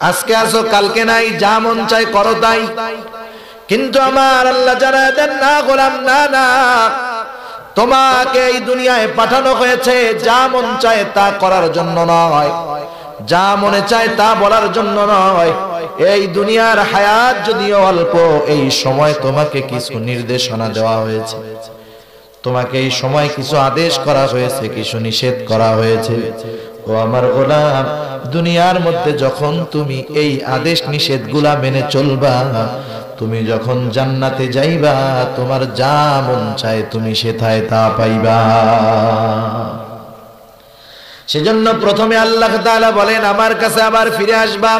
আজকে আসো কালকে নাই, যা মন চায় করো তাই। কিন্তু আমার আল্লাহ জানায় দেন, না গোলাম, না না, তোমাকে এই দুনিয়ায় পাঠানো হয়েছে যা মন চায় তা করার জন্য নয়, যা মনে চায় তা বলার জন্য নয়। এই দুনিয়ার হায়াত যদিও অল্প, এই সময় তোমাকে কিছু নির্দেশনা দেওয়া হয়েছে, তোমাকে এই সময় কিছু আদেশ করা হয়েছে, কিছু নিষেধ করা হয়েছে। ও আমার গোলাম, দুনিয়ার মধ্যে যখন তুমি এই আদেশ নিষেধগুলা মেনে চলবা, তুমি যখন জান্নাতে যাইবা, তোমার যা মন চায় তুমি সেথায় তা পাইবা। সেজন্য প্রথমে আল্লাহ তাআলা বলেন, আমার কাছে আবার ফিরে আসবা।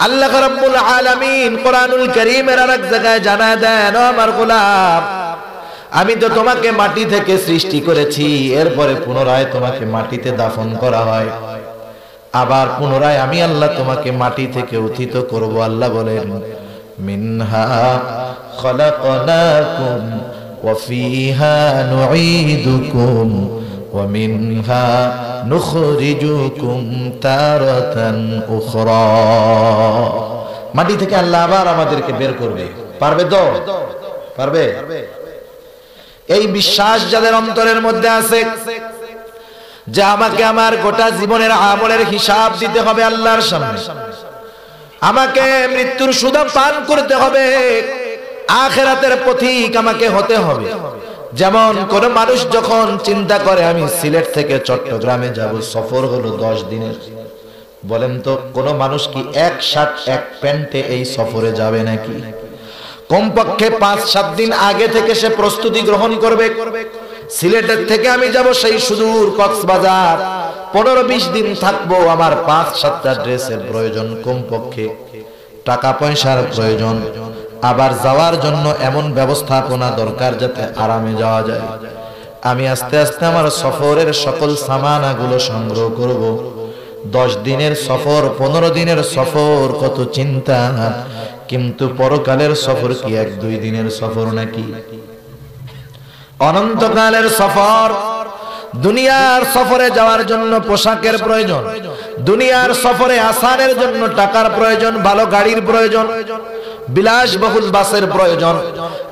আল্লাহ রাব্বুল আলামিন কোরআনুল কারীমের আরেক জায়গায় জানায় দেন, ও আমার গোলাম, আমি তো তোমাকে মাটি থেকে সৃষ্টি করেছি, এরপরে পুনরায় তোমাকে মাটিতে দাফন করা হয়, আবার পুনরায় আমি আল্লাহ তোমাকে মাটি থেকে উত্থিত করব। আল্লাহ বলেন, মিনহা খলাকনাকুম ওয়া ফিহা নুঈদুকুম ওয়া মিনহা নুখরিজুকুম তারাতান উখরা। মাটি থেকে আল্লাহ আবার আমাদেরকে বের করবে, পারবে তো? পারবে? এই বিশ্বাস যাদের অন্তরের মধ্যে আছে যে আমাকে আমার গোটা জীবনের আমলের হিসাব দিতে হবে আল্লাহর সামনে, আমাকে মৃত্যুর সুধা পান করতে হবে, আখিরাতের পথিক আমাকে হতে হবে। যেমন কোন মানুষ যখন চিন্তা করে আমি সিলেট থেকে চট্টগ্রামে যাব, সফর হলো 10 দিনের, বলেন তো কোন মানুষ কি এক শার্ট এক প্যান্টে এই সফরে যাবে নাকি? কমপক্ষে 5-7 দিন আগে থেকে সে প্রস্তুতি গ্রহণ করবে। সিলেটের থেকে আমি যাব সেই সুদূর কক্সবাজার, 15-20 দিন থাকবো, আমার 5-7টা ড্রেসের প্রয়োজন, কমপক্ষে টাকা পয়সার প্রয়োজন, আবার যাওয়ার জন্য এমন ব্যবস্থাপনা দরকার যাতে আরামে যাওয়া যায়। আমি আস্তে আস্তে আমার সফরের সকল সামানাগুলো সংগ্রহ করব। 10 দিনের সফর, 15 দিনের সফর, কত চিন্তা। কিন্তু পরকালের সফর কি 1-2 দিনের সফর নাকি? অনন্তকালের সফর। দুনিয়ার সফরে যাওয়ার জন্য পোশাকের প্রয়োজন, দুনিয়ার সফরে আসানের জন্য টাকার প্রয়োজন, ভালো গাড়ির প্রয়োজন, বিলাসবহুল বাসের প্রয়োজন।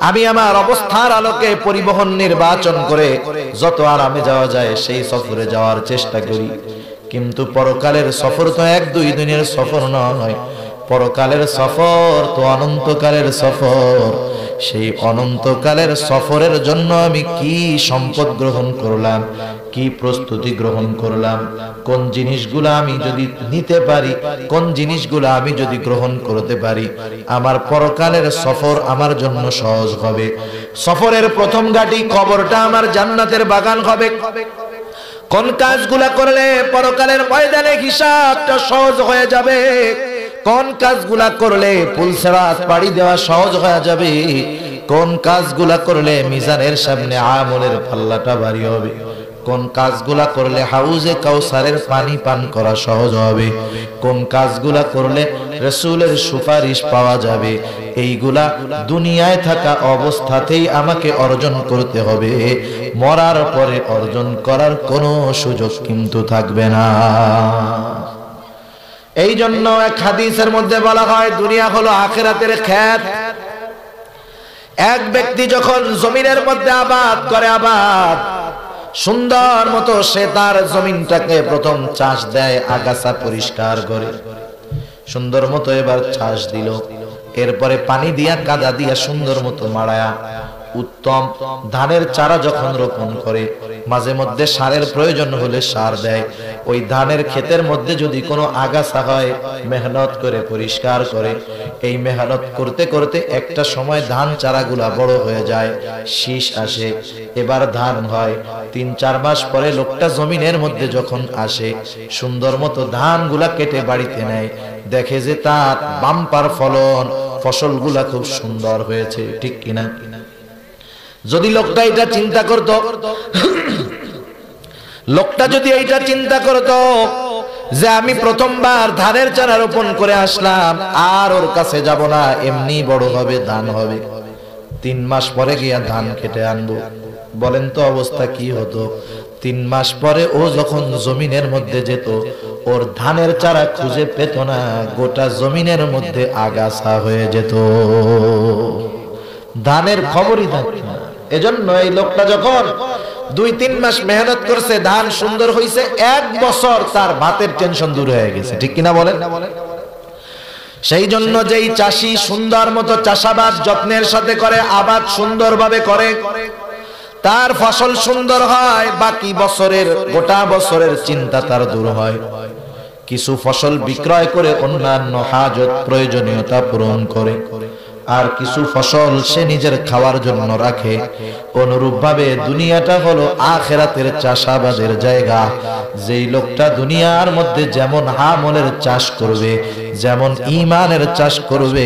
আমি আমার অবস্থার আলোকে পরিবহন নির্বাচন করে যত আরামে যাওয়া যায় সেই সফরে যাওয়ার চেষ্টা করি। কিন্তু পরকালের সফর তো 1-2 দিনের সফর নয়, পরকালের সফর তো অনন্তকালের সফর। সেই অনন্তকালের সফরের জন্য আমি কি সম্পদ গ্রহণ করলাম, কি প্রস্তুতি গ্রহণ করলাম, কোন জিনিসগুলো আমি যদি নিতে পারি, কোন জিনিসগুলো আমি যদি গ্রহণ করতে পারি, আমার পরকালের সফর আমার জন্য সহজ হবে। সফরের প্রথম ঘাঁটি কবরটা আমার জান্নাতের বাগান হবে। কোন কাজগুলা করলে পরকালের ময়দানে হিসাবটা সহজ হয়ে যাবে, কোন কাজগুলা করলে পুলসিরাত পাড়ি দেওয়া সহজ হয়ে যাবে, কোন কাজগুলা করলে মিজানের সামনে আমলের পাল্লাটা ভারী হবে, কোন কাজগুলা করলে হাউজে কাউসারের পানি পান করা সহজ হবে, কোন কাজগুলা করলে রাসূলের সুপারিশ পাওয়া যাবে, এইগুলা দুনিয়ায় থাকা অবস্থাতেই আমাকে অর্জন করতে হবে। মরার পরে অর্জন করার কোনো সুযোগ কিন্তু থাকবে না। এই জন্য এক হাদিসের মধ্যে বলা হয়, দুনিয়া হলো আখিরাতের ক্ষেত। এক ব্যক্তি যখন জমিনের মধ্যে আবাদ করে, আবাদ সুন্দর মতো সে তার জমিনটাকে প্রথম চাষ দেয়, আগাছা পরিষ্কার করে সুন্দর মতো এবার চাষ দিল, এরপরে পানি দিয়া কাদা দিয়া সুন্দর মতো মাড়ায়া উত্তম ধানের চারা যখন রোপণ করে, মাঝে মধ্যে সারের প্রয়োজন হলে সার দেয়। ওই ধানের ক্ষেতের মধ্যে যদি কোনো আগাছা হয়, মেহনত করে পরিষ্কার করে। এই মেহনত করতে করতে একটা সময় ধান চারাগুলা বড় হয়ে যায়, শীষ আসে, এবার ধান হয়। 3-4 মাস পরে লোকটা জমিনের মধ্যে যখন আসে, সুন্দর মতো ধানগুলা কেটে বাড়িতে নেয়, দেখে যে তার বাম্পার ফলন, ফসলগুলা খুব সুন্দর হয়েছে, ঠিক কিনা? যদি লোকটা এটা চিন্তা করত, লোকটা যদি এইটা চিন্তা করত যে আমি প্রথমবার ধানের চারা রোপণ করে আসলাম, আর ওর কাছে যাব না, এমনি বড় হবে, ধান হবে, 3 মাস পরে গিয়া ধান কেটে আনবো, বলেন তো অবস্থা কি হতো? 3 মাস পরে ও যখন জমিনের মধ্যে যেত, ওর ধানের চারা খুঁজে পেত না, গোটা জমিনের মধ্যে আগাছা হয়ে যেত, ধানের খবরই থাকত না। এজন্য এই লোকটা যখন 2-3 মাস মেহনত করছে, ধান সুন্দর হয়েছে, 1 বছর তার ভাতের টেনশন দূর হয়ে গেছে। ঠিক কিনা বলেন? সেই জন্য যেই চাষি সুন্দর মতো চাষাবাদ যত্নের সাথে করে, আবাদ সুন্দরভাবে করে, তার ফসল সুন্দর হয়, বাকি বছরের গোটা বছরের চিন্তা তার দূর হয়। কিছু ফসল বিক্রয় করে অন্যান্য হাজত প্রয়োজনীয়তা পূরণ করে, আর কিছু ফসল সে নিজের খাওয়ার জন্য রাখে। অনুরূপভাবে দুনিয়াটা হলো আখিরাতের চাষাবাদের জায়গা। যেই লোকটা দুনিয়ার মধ্যে যেমন আমলের চাষ করবে, যেমন ঈমানের চাষ করবে,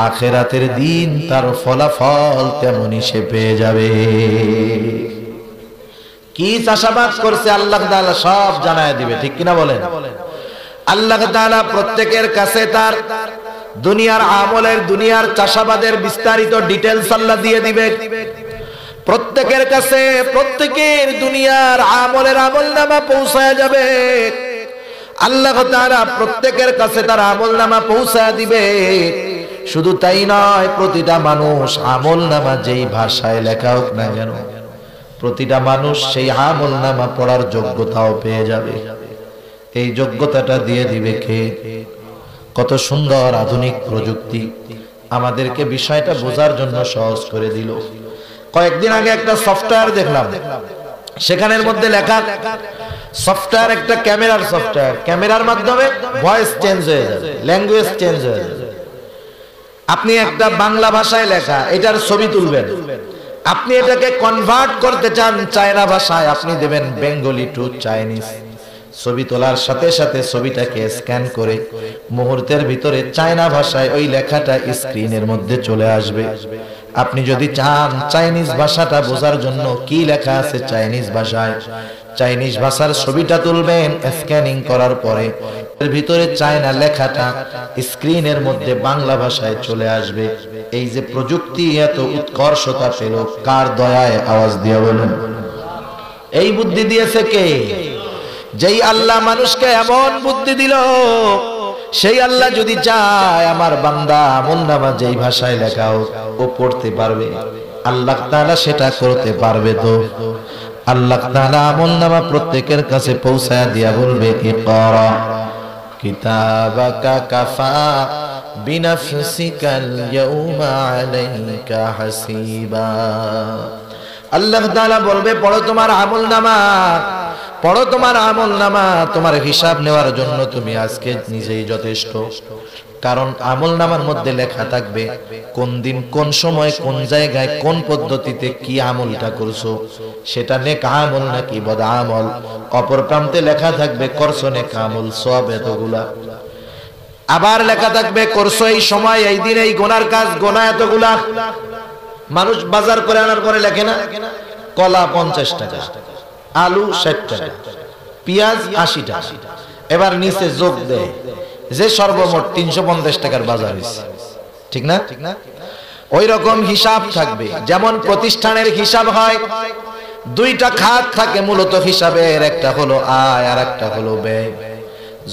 আখিরাতের দিন তার ফলাফল তেমনই সে পেয়ে যাবে। কি চাষাবাদ করছে আল্লাহ তাআলা সব জানায় দিবে। ঠিক কিনা বলেন? আল্লাহ তাআলা প্রত্যেকের কাছে তার দুনিয়ার আমলের, দুনিয়ার চাষাবাদের বিস্তারিত ডিটেইলস আল্লাহ দিয়ে দিবে। প্রত্যেকের কাছে প্রত্যেকের দুনিয়ার আমলের আমলনামা পৌঁছায় যাবে। আল্লাহ তাআলা প্রত্যেকের কাছে তার আমলনামা পৌঁছায় দিবে। শুধু তাই নয়, প্রতিটা মানুষ আমলনামা যেই ভাষায় লেখা হোক না কেন, প্রতিটা মানুষ সেই আমলনামা পড়ার যোগ্যতাও পেয়ে যাবে। এই যোগ্যতাটা দিয়ে দিবে কে? কত সুন্দর আধুনিক প্রযুক্তি আমাদেরকে বিষয়টা বোঝার জন্য সহজ করে দিল। কয়েকদিন আগে একটা সফটওয়্যার দেখলাম, সেখানের মধ্যে লেখা, সফটওয়্যার একটা ক্যামেরার সফটওয়্যার, ক্যামেরার মাধ্যমে ভয়েস চেঞ্জ হয়ে যাবে, ল্যাঙ্গুয়েজ চেঞ্জ হয়ে যাবে। আপনি একটা বাংলা ভাষায় লেখা এটার ছবি তুলবেন, আপনি এটাকে কনভার্ট করতে চান চায়না ভাষায়, আপনি দেবেন বেঙ্গলি টু চাইনিজ। ছবি তোলার সাথে সাথে ছবিটাকে স্ক্যান করে মুহূর্তের ভিতরে চায়না ভাষায় ওই লেখাটা স্ক্রিনের মধ্যে চলে আসবে। আপনি যদি চান চাইনিজ ভাষাটা বোঝার জন্য কি লেখা আছে চাইনিজ ভাষায়, চাইনিজ ভাষার ছবিটা তুলবেন, স্ক্যানিং করার পরে এর ভিতরে চায়না লেখাটা স্ক্রিনের মধ্যে বাংলা ভাষায় চলে আসবে। এই যে প্রযুক্তি এত উৎকর্ষতা পেল, কার দয়ায়? আওয়াজ দিয়ে বলুন। এই বুদ্ধি দিয়েছে কে? যেই আল্লাহ মানুষকে এমন বুদ্ধি দিল, সেই আল্লাহ যদি চায় আমার বান্দা আমলনামা যেই ভাষায় লেখা হোক ও পড়তে পারবে, আল্লাহ তাআলা সেটা করতে পারবে। তো আল্লাহ তাআলা আমলনামা প্রত্যেকের কাছে পৌঁছায় দিয়া বলবে, ইকরা কিতাবাকা কাফা বিনাফসিকাল ইয়াউমা আলাইকা হাসিবা। আল্লাহ তাআলা বলবে, পড়ো তোমার আমলনামা, পড়ো তোমার আমলনামা, তোমার হিসাব নেওয়ার জন্য তুমি আজকে নিজেই যথেষ্ট। কারণ আমলনামার মধ্যে লেখা থাকবে কোন দিন, কোন সময়, কোন জায়গায়, কোন পদ্ধতিতে কি আমলটা করছো, সেটা নেক আমল নাকি বদ আমল। অপর প্রান্তে লেখা থাকবে করছো নেক আমল, সওয়াব এতগুলা। আবার লেখা থাকবে করছো এই সময়, এই দিন, এই গুনার কাজ, গুনাহ এতগুলা। মানুষ বাজার করে আনার পরে লেখে না, কলা 50 টাকা, আলু 60 টাকা, পেঁয়াজ 80 টাকা। এবার নিচে যোগ দেয় যে সর্বমোট 350 টাকার বাজার হয়েছে। ঠিক না? ওই রকম হিসাব থাকবে। যেমন প্রতিষ্ঠানের হিসাব হয়, 2টা খাত থাকে মূলত হিসাবের, একটা হলো আয় আর একটা হলো ব্যয়।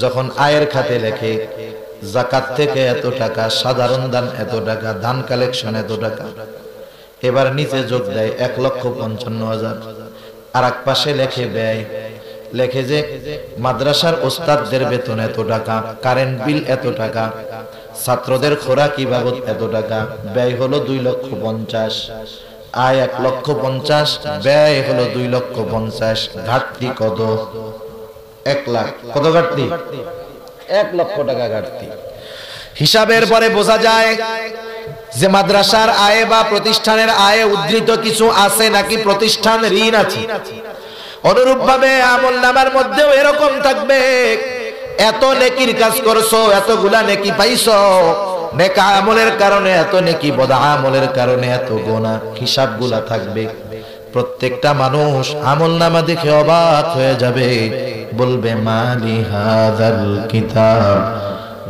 যখন আয়ের খাতে লেখে যাকাত থেকে এত টাকা, সাধারণ দান এত টাকা, ধান কালেকশন এত টাকা, এবার নিচে যোগ দেয় 1,55,000। আর এক পাশে লেখে ব্যয়, লেখে যে মাদ্রাসার ওস্তাদদের বেতন এত টাকা, কারেন্ট বিল এত টাকা, ছাত্রদের খোরাকি বাবদ এত টাকা। ব্যয় হলো 2,50,000, আয় 1,50,000, ব্যয় হলো 2,50,000। ঘাটতি কত? 1 লাখ। কত ঘাটতি? 1 লক্ষ টাকা ঘাটতি। হিসাবের পরে বোঝা যায় যে মাদ্রাসার আয়ে বা প্রতিষ্ঠানের আয়ে উদ্ধৃত কিছু আছে নাকি প্রতিষ্ঠান ঋণ আছে। অনুরূপভাবে আমলনামার মধ্যেও এরকম থাকবে, এত নেকির কাজ করছো, এতগুলা নেকি পাইছো, নেক আমলের কারণে এত নেকি, বদ আমলের কারণে এত গুনাহ। হিসাবগুলা থাকবে। প্রত্যেকটা মানুষ আমলনামা দেখে অবাক হয়ে যাবে, বলবে মালি হাযাল কিতাব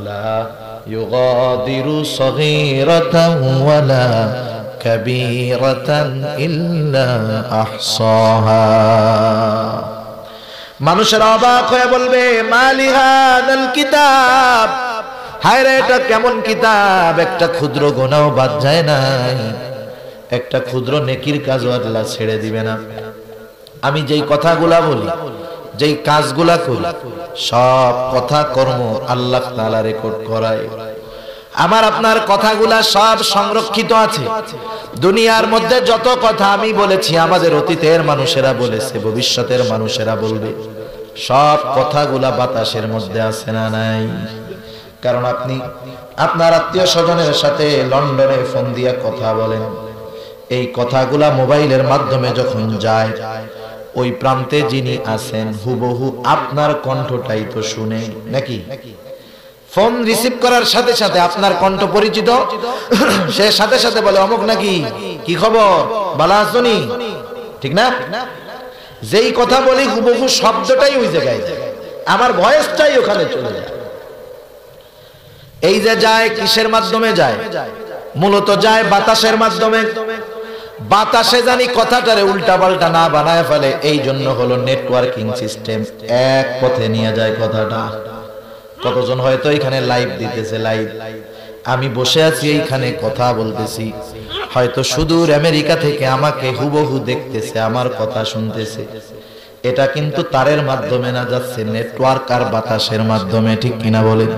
লা ইউগাদিরু সগীরাতান ওয়ালা কাবীরাতান ইল্লা আহসাহা। মানুষেরা অবাক হয়ে বলবে মালি হাদাল কিতাব, হায় রে এটা কেমন কিতাব, একটা ক্ষুদ্র গুনাহও বাদ যায় নাই, একটা ক্ষুদ্র নেকির কাজও আল্লাহ ছেড়ে দিবে না। আমি যেই কথাগুলা বলি, যেই কাজগুলা করি, সব কথা কর্ম আল্লাহ তাআলা রেকর্ড করায়। আমার আপনার কথাগুলা সব সংরক্ষিত আছে। দুনিয়ার মধ্যে যত কথা আমি বলেছি, আমাদের অতীতের মানুষেরা বলেছে, ভবিষ্যতের মানুষেরা বলবে, সব কথাগুলা বাতাসের মধ্যে আছে না নাই? কারণ আপনি আপনার আত্মীয় স্বজনের সাথে লন্ডনে ফোন দিয়া কথা বলেন, এই কথাগুলা মোবাইলের মাধ্যমে যখন যায়, ওই প্রান্তে যিনি আছেন হুবহু আপনার কণ্ঠটাই তো শুনে নাকি? ফোন রিসিভ করার সাথে সাথে আপনার কণ্ঠ পরিচিত, সে সাথে সাথে বলে অমুক নাকি, কি খবর, ভালো আছোনি, ঠিক না? যেই কথা বলি হুবহু শব্দটাই ওই জায়গায় যায়, আমার ভয়েসটাই ওখানে চলে যায়। এই যে যায় কিসের মাধ্যমে যায়? মূলত যায় বাতাসের মাধ্যমে। বাতাসে জানি কথাটারে উল্টা পাল্টা না বানায় ফেলে, এই জন্য হলো নেটওয়ার্কিং সিস্টেম, এক পথে নিয়ে যায় কথাটা। কতজন হয়তো এখানে লাইভ দিতেছে, লাইভ আমি বসে আছি এইখানে কথা বলতেছি, হয়তো সুদূর আমেরিকা থেকে আমাকে হুবহু দেখতেছে, আমার কথা শুনতেছে। এটা কিন্তু তারের মাধ্যমে না, যাচ্ছে নেটওয়ার্ক আর বাতাসের মাধ্যমে, ঠিক কিনা বলেন?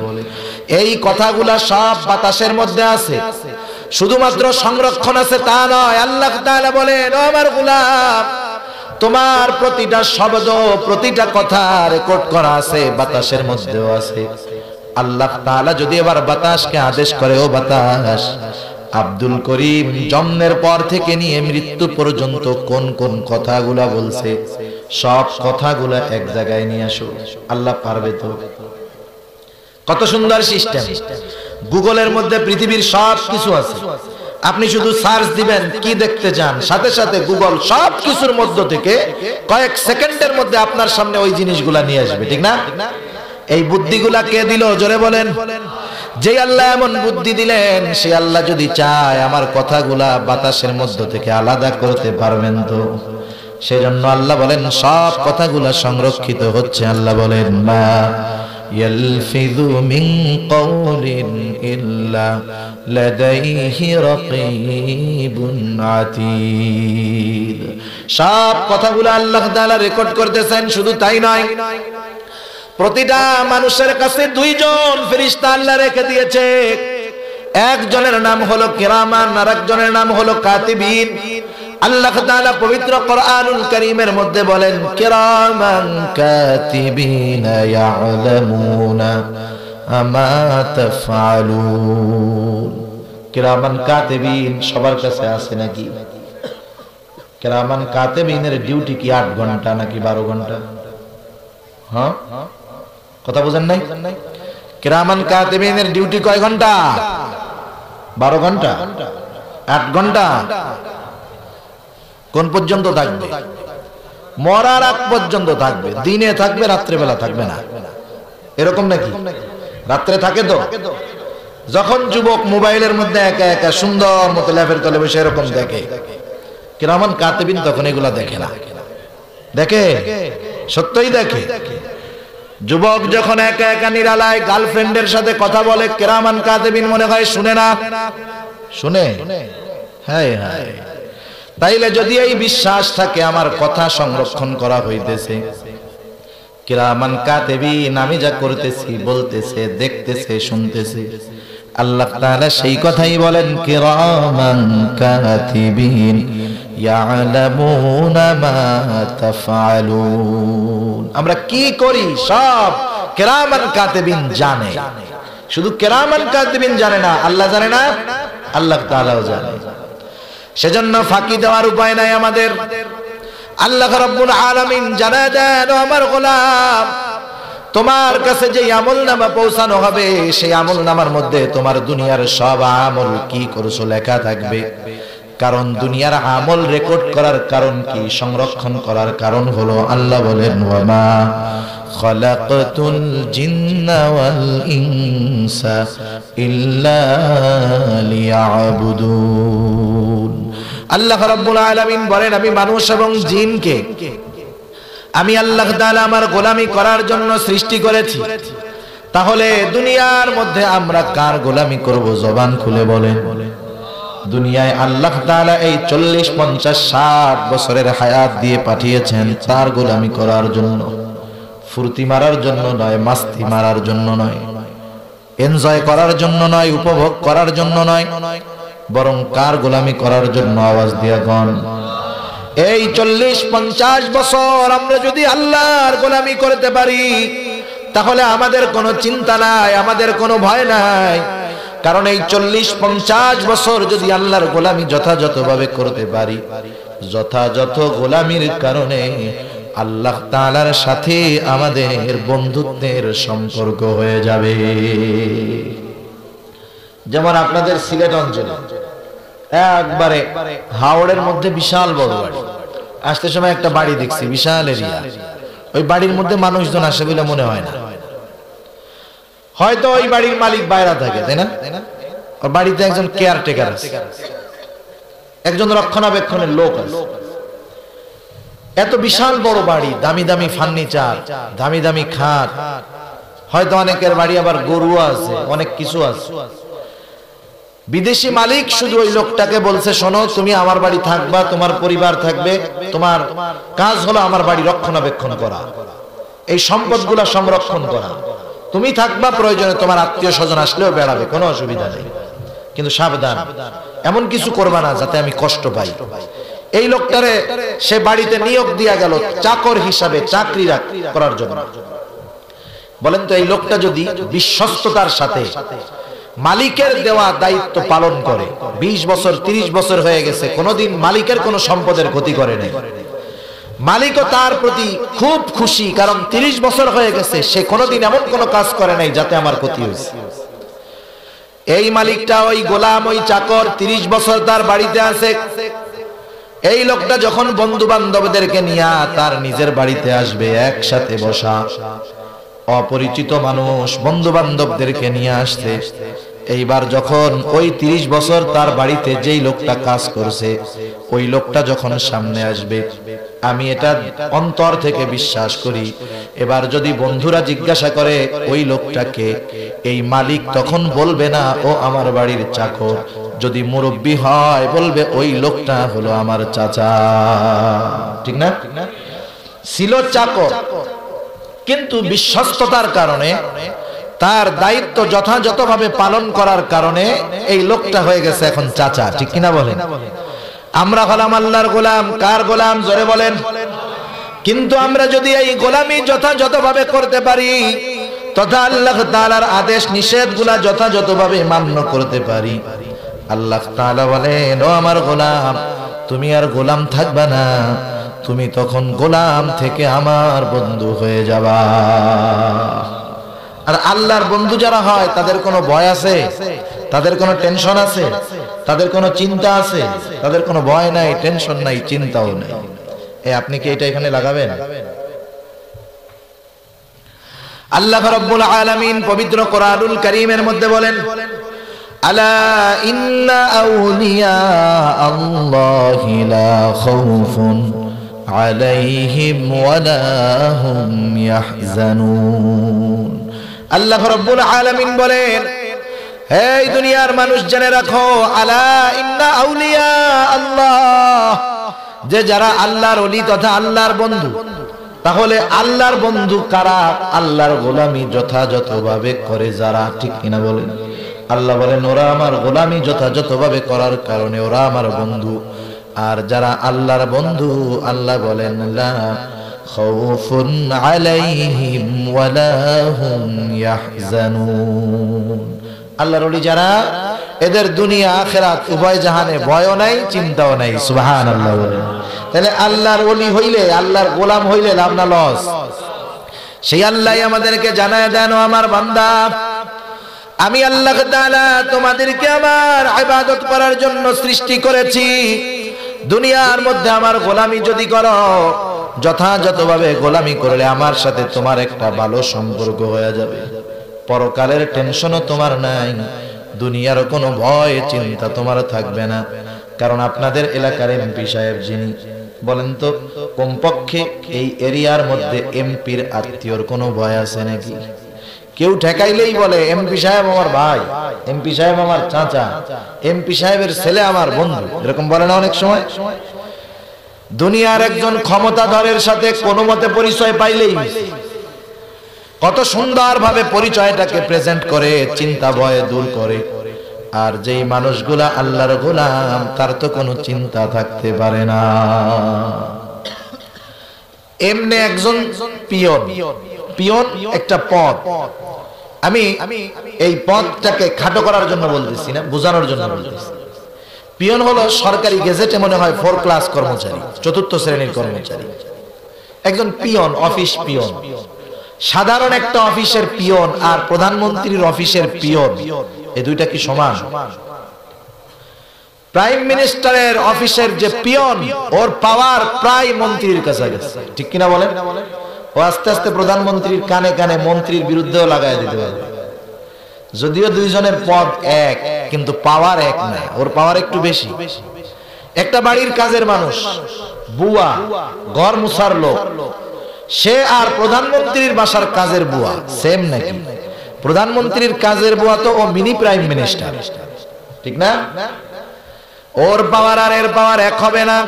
এই কথাগুলা সব বাতাসের মধ্যে আছে, শুধুমাত্র সংরক্ষণ আছে তা নয়। আল্লাহ তাআলা বলেন, ও আমার গোলাম, তোমার প্রতিটা শব্দ, প্রতিটা কথা রেকর্ড করা আছে, বাতাসের মধ্যেও আছে। আল্লাহ তাআলা যদি এবার বাতাসকে আদেশ করে, ও বাতাস, আব্দুল করিম জন্মের পর থেকে নিয়ে মৃত্যু পর্যন্ত কোন কোন কথাগুলা বলছে, সব কথাগুলা এক জায়গায় নিয়ে আসো, আল্লাহ পারবে তো? কত সুন্দর সিস্টেম। গুগলের মধ্যে পৃথিবীর সব কিছু আছে, আপনি শুধু সার্চ দিবেন কি দেখতে চান, সাথে সাথে গুগল সব কিছুর মধ্য থেকে কয়েক সেকেন্ডের মধ্যে আপনার সামনে ওই জিনিসগুলা নিয়ে আসবে, ঠিক না? এই বুদ্ধিগুলা কে দিল, জোরে বলেন? যে আল্লাহ এমন বুদ্ধি দিলেন, সে আল্লাহ যদি চায় আমার কথাগুলা বাতাসের মধ্য থেকে আলাদা করতে পারবেন তো? সেজন্য আল্লাহ বলেন সব কথাগুলা সংরক্ষিত হচ্ছে। আল্লাহ বলেন মা ইয়ালফিযু মিন কওলিন ইল্লা লাদাইহি রাকীবুন আতীদ। সব কথাগুলো আল্লাহ তাআলা রেকর্ড করতেছেন। শুধু তাই নয়, প্রতিটা মানুষের কাছে দুইজন ফেরেশতা আল্লাহ রেখে দিয়েছে। একজনের নাম হলো কিরামান, আর একজনের নাম হলো কাতিবিন। আল্লাহ তাআলা পবিত্র কোরআনুল কারীমের মধ্যে বলেন কিরামান কাতিবিনা ইয়ালামুনা মা তাফআলুন। কিরামান কাতিবিন সবার কাছে আছে নাকি? কিরামান কাতিবিনের ডিউটি কি 8 ঘন্টা নাকি 12 ঘন্টা? হ্যাঁ, কথা বুঝেন নাই? কিরামান কাতিবিনের ডিউটি কয় ঘন্টা? 12 ঘন্টা, 8 ঘন্টা। কোন পর্যন্ত থাকবে? মরার আগ পর্যন্ত থাকবে। দিনে থাকবে, রাত্রে বেলা থাকবে না, এরকম নাকি? রাত্রে থাকে তো। যখন যুবক মোবাইলের মধ্যে একা একা সুন্দর মতো ল্যাপের তলে বসে এরকম দেখে, কিরামান কাতিবিন তখন এগুলা দেখে না। দেখে, সত্যই দেখে। যুবক যখন একা একা নিরালায় গার্লফ্রেন্ডের সাথে কথা বলে, কিরামান কাতিবিন মনে হয় শুনে না? শুনে। হ্যাঁ হ্যাঁ। তাইলে যদি এই বিশ্বাস থাকে আমার কথা সংরক্ষণ করা হইতেছে, কিরামান কাতিবিন আমি যা করতেছি, বলতেছে, দেখতেছে, শুনতেছে, আল্লাহ তাআলা সেই কথাই বলেন কিরামান কাতিবিন ইয়ালামুনা মা তাফআলুন। আমরা কি করি সব কিরামান কাতিবিন জানে। শুধু কিরামান কাতিবিন জানে না, আল্লাহ জানে না, আল্লাহ তাআলাও জানে। সেজন্য ফাঁকি দেওয়ার উপায় নাই আমাদের। আল্লাহ রাব্বুল আলামিন জানায় দেন, আমার গোলাম, তোমার কাছে যে আমলনামা পৌঁছানো হবে, সেই আমলনামার মধ্যে তোমার দুনিয়ার সব আমল কি করছো লেখা থাকবে। কারণ দুনিয়ার আমল রেকর্ড করার কারণ কি? সংরক্ষণ করার কারণ হলো আল্লাহ বলেন ওয়ামা খালাকতুল জিন্না ওয়াল ইনসা ইল্লা লিয়াবুদুন। আল্লাহ রাব্বুল আলামিন বলেন, আমি মানুষ এবং জিনকে আমি আল্লাহ তাআলা আমার গোলামি করার জন্য সৃষ্টি করেছি। তাহলে দুনিয়ার মধ্যে আমরা কার গোলামি করব? জবান খুলে বলেন। দুনিয়ায় আল্লাহ তাআলা এই 40, 50, 60 বছরের হায়াত দিয়ে পাঠিয়েছেন তার গোলামি করার জন্য, ফুর্তি মারার জন্য নয়, মাস্তি মারার জন্য নয়, এনজয় করার জন্য নয়, উপভোগ করার জন্য নয়, বরং কার গোলামি করার জন্য? আওয়াজ দিয়া গন। এই 40-50 বছর আমরা যদি আল্লাহর গোলামি করতে পারি তাহলে আমাদের কোনো চিন্তা নাই, আমাদের কোনো ভয় নাই। কারণ এই 40-50 বছর যদি আল্লাহর গোলামি যথাযথভাবে করতে পারি, যথাযথ গোলামির কারণে আল্লাহ তাআলার সাথে আমাদের বন্ধুত্বের সম্পর্ক হয়ে যাবে। যেমন আপনাদের সিলেট অঞ্চলে একবারে হাওড়ের মধ্যে বিশাল বড় বাড়ি, আসতে সময় একটা বাড়ি দেখছি, বিশাল এরিয়া। ওই বাড়ির মধ্যে মানুষজন আসে বলে মনে হয় না। হয়তো ওই বাড়ির মালিক বাইরে থাকে, তাই না? ওর বাড়িতে একজন কেয়ারটেকার আছে, একজন রক্ষণাবেক্ষণের লোক আছে। এত বিশাল বড় বাড়ি, দামি দামি ফার্নিচার, দামি দামি খাট, হয়তো অনেকের বাড়ি আবার গরু আছে, অনেক কিছু আছে। বিদেশি মালিক শুধু ওই লোকটাকে বলছে, শোনো তুমি আমার বাড়ি থাকবা, তোমার পরিবার থাকবে, তোমার কাজ হলো আমার বাড়ি রক্ষণাবেক্ষণ করা, এই সম্পদগুলা সংরক্ষণ করা, তুমি থাকবা, প্রয়োজনে তোমার আত্মীয় স্বজন আসলেও বেড়াবে, কোনো অসুবিধা নেই, কিন্তু সাবধান, এমন কিছু করবা না যাতে আমি কষ্ট পাই। এই লোকটারে সে বাড়িতে নিয়োগ দিয়া গেল চাকর হিসাবে, চাকরি করার জন্য। বলেন তো এই লোকটা যদি বিশ্বস্ততার সাথে মালিকের দেওয়া দায়িত্ব পালন করে, 20 বছর 30 বছর হয়ে গেছে, কোনোদিন মালিকের কোনো সম্পদের ক্ষতি করে নাই, মালিকও তার প্রতি খুব খুশি, কারণ 30 বছর হয়ে গেছে সে কোনোদিন এমন কোনো কাজ করে নাই যাতে আমার ক্ষতি হয়েছে। এই মালিকটা, ওই গোলাম, ওই চাকর 30 বছর তার বাড়িতে আছে। এই লোকটা যখন বন্ধু বান্ধবদেরকে নিয়ে তার নিজের বাড়িতে আসবে, একসাথে বসা, অপরিচিত মানুষ বন্ধু বান্ধবদেরকে নিয়ে আসছে। এইবার যখন ওই 30 বছর তার বাড়িতে যেই লোকটা কাজ করছে, ওই লোকটা যখন সামনে আসবে, আমি এটা অন্তর থেকে বিশ্বাস করি, এবার যদি বন্ধুরা জিজ্ঞাসা করে ওই লোকটাকে, এই মালিক তখন বলবে না ও আমার বাড়ির চাকর, যদি মুরব্বি হয় বলবে ওই লোকটা হলো আমার চাচা। ঠিক না? ছিল চাকর, কিন্তু বিশ্বস্ততার কারণে, তার দায়িত্ব যথাযথভাবে পালন করার কারণে এই লোকটা হয়ে গেছে এখন চাচা। ঠিক কিনা বলেন? আমরা হলাম আল্লাহর গোলাম। কার গোলাম? জোরে বলেন। কিন্তু আমরা যদি এই গোলামি যথাযথভাবে করতে পারি, তথা আল্লাহ তাআলার আদেশ নিষেধগুলা যথাযথভাবে মান্য করতে পারি, আল্লাহ তাআলা বলেন, ও আমার গোলাম, তুমি আর গোলাম থাকবা না, তুমি তখন গোলাম থেকে আমার বন্ধু হয়ে যাবা। আর আল্লাহর বন্ধু যারা হয় তাদের কোনো ভয় আছে? তাদের কোনো টেনশন আছে? তাদের কোনো চিন্তা আছে? তাদের কোনো ভয় নাই, টেনশন নাই, চিন্তাও নাই। আপনি কি এটা এখানে লাগাবেন? আল্লাহ রাব্বুল আলামিন পবিত্র কোরআনুল কারীমের মধ্যে বলেন, আলা ইন্না আউলিয়া আল্লাহি লা খাউফুন আলাইহিম ওয়ালা হুম ইয়াহজানুন। আল্লাহ রাব্বুল আলামিন বলেন, হে দুনিয়ার মানুষ জেনে রাখো, আলা ইন্না আউলিয়া আল্লাহ, যে যারা আল্লাহর ওলি তথা আল্লাহর বন্ধু। তাহলে আল্লাহর বন্ধু কারা? আল্লাহর গোলামি যথাযথভাবে করে যারা। ঠিক কিনা বলেন? আল্লাহ বলেন, ওরা আমার গোলামি যথাযথভাবে করার কারণে ওরা আমার বন্ধু। আর যারা আল্লাহর বন্ধু, আল্লাহ বলেন, লা খাউফুন আলাইহিম ওয়ালা হুম ইয়াহজানুন। আল্লাহর ওলি যারা, এদের দুনিয়া আখিরাত উভয় জাহানে ভয়ও নাই, চিন্তাও নাই। সুবহানাল্লাহ বলেন। তাহলে আল্লাহর ওলি হইলে, আল্লাহর গোলাম হইলে লাভ না লস? সেই আল্লাহই আমাদেরকে জানায় দেন, ও আমার বান্দা, আমি আল্লাহ তাআলা তোমাদেরকে আমার ইবাদত করার জন্য সৃষ্টি করেছি। দুনিয়ার মধ্যে আমার গোলামি যদি করো, যথাযথভাবে গোলামি করলে আমার সাথে তোমার একটা ভালো সম্পর্ক হয়ে যাবে। পরকালের টেনশনও তোমার নাই, দুনিয়ার কোনো ভয় চিন্তা তোমার থাকবে না। কারণ আপনাদের এলাকার এমপি সাহেব যিনি, বলেন তো কমপক্ষে এই এরিয়ার মধ্যে এমপির আত্মীয়র কোনো ভয় আছে নাকি? কেউ ঠেকাইলেই বলে এমপি সাহেব আমার ভাই, এমপি সাহেব আমার চাচা, এমপি সাহেবের ছেলে আমার বন্ধু, এরকম বলে না অনেক সময়? দুনিয়ার একজন ক্ষমতাধরের সাথে কোনো মতে পরিচয় পাইলেই কত সুন্দরভাবে পরিচয়টাকে প্রেজেন্ট করে, চিন্তা ভয় দূর করে। আর যেই মানুষগুলা আল্লাহর গোলাম, তার তো কোনো চিন্তা থাকতে পারে না। এমনি একজন পিয়ন, পিয়ন একটা পদ, আমি এই পদটাকে খাটো করার জন্য বলতেছি না, বোঝানোর জন্য বলতেছি। পিয়ন হলো সরকারি গেজেটে মনে হয় 4 ক্লাস কর্মচারী, 4র্থ শ্রেণীর কর্মচারী। একজন পিয়ন, অফিস পিয়ন। সাধারণ একটা অফিসের পিয়ন আর প্রধানমন্ত্রীর অফিসের পিয়ন, এই দুইটা কি সমান? প্রাইম মিনিস্টারের অফিসের যে পিয়ন, ওর পাওয়ার প্রায় মন্ত্রীর কাছে গেছে, ঠিক কিনা বলেন? ও আস্তে আস্তে প্রধানমন্ত্রীর কানে কানে মন্ত্রীর বিরুদ্ধেও লাগাই দিতে পারবে। যদিও দুইজনের পদ এক, কিন্তু পাওয়ার এক না, ওর পাওয়ার একটু বেশি। একটা বাড়ির কাজের মানুষ, বুয়া, ঘর মুছার লোক, সে আর প্রধানমন্ত্রীর বাসার কাজের বুয়া সেম নাকি? প্রধানমন্ত্রীর কাজের বুয়া তো ও মিনি প্রাইম মিনিস্টার, ঠিক না? ওর পাওয়ার আর এর পাওয়ার এক হবে না।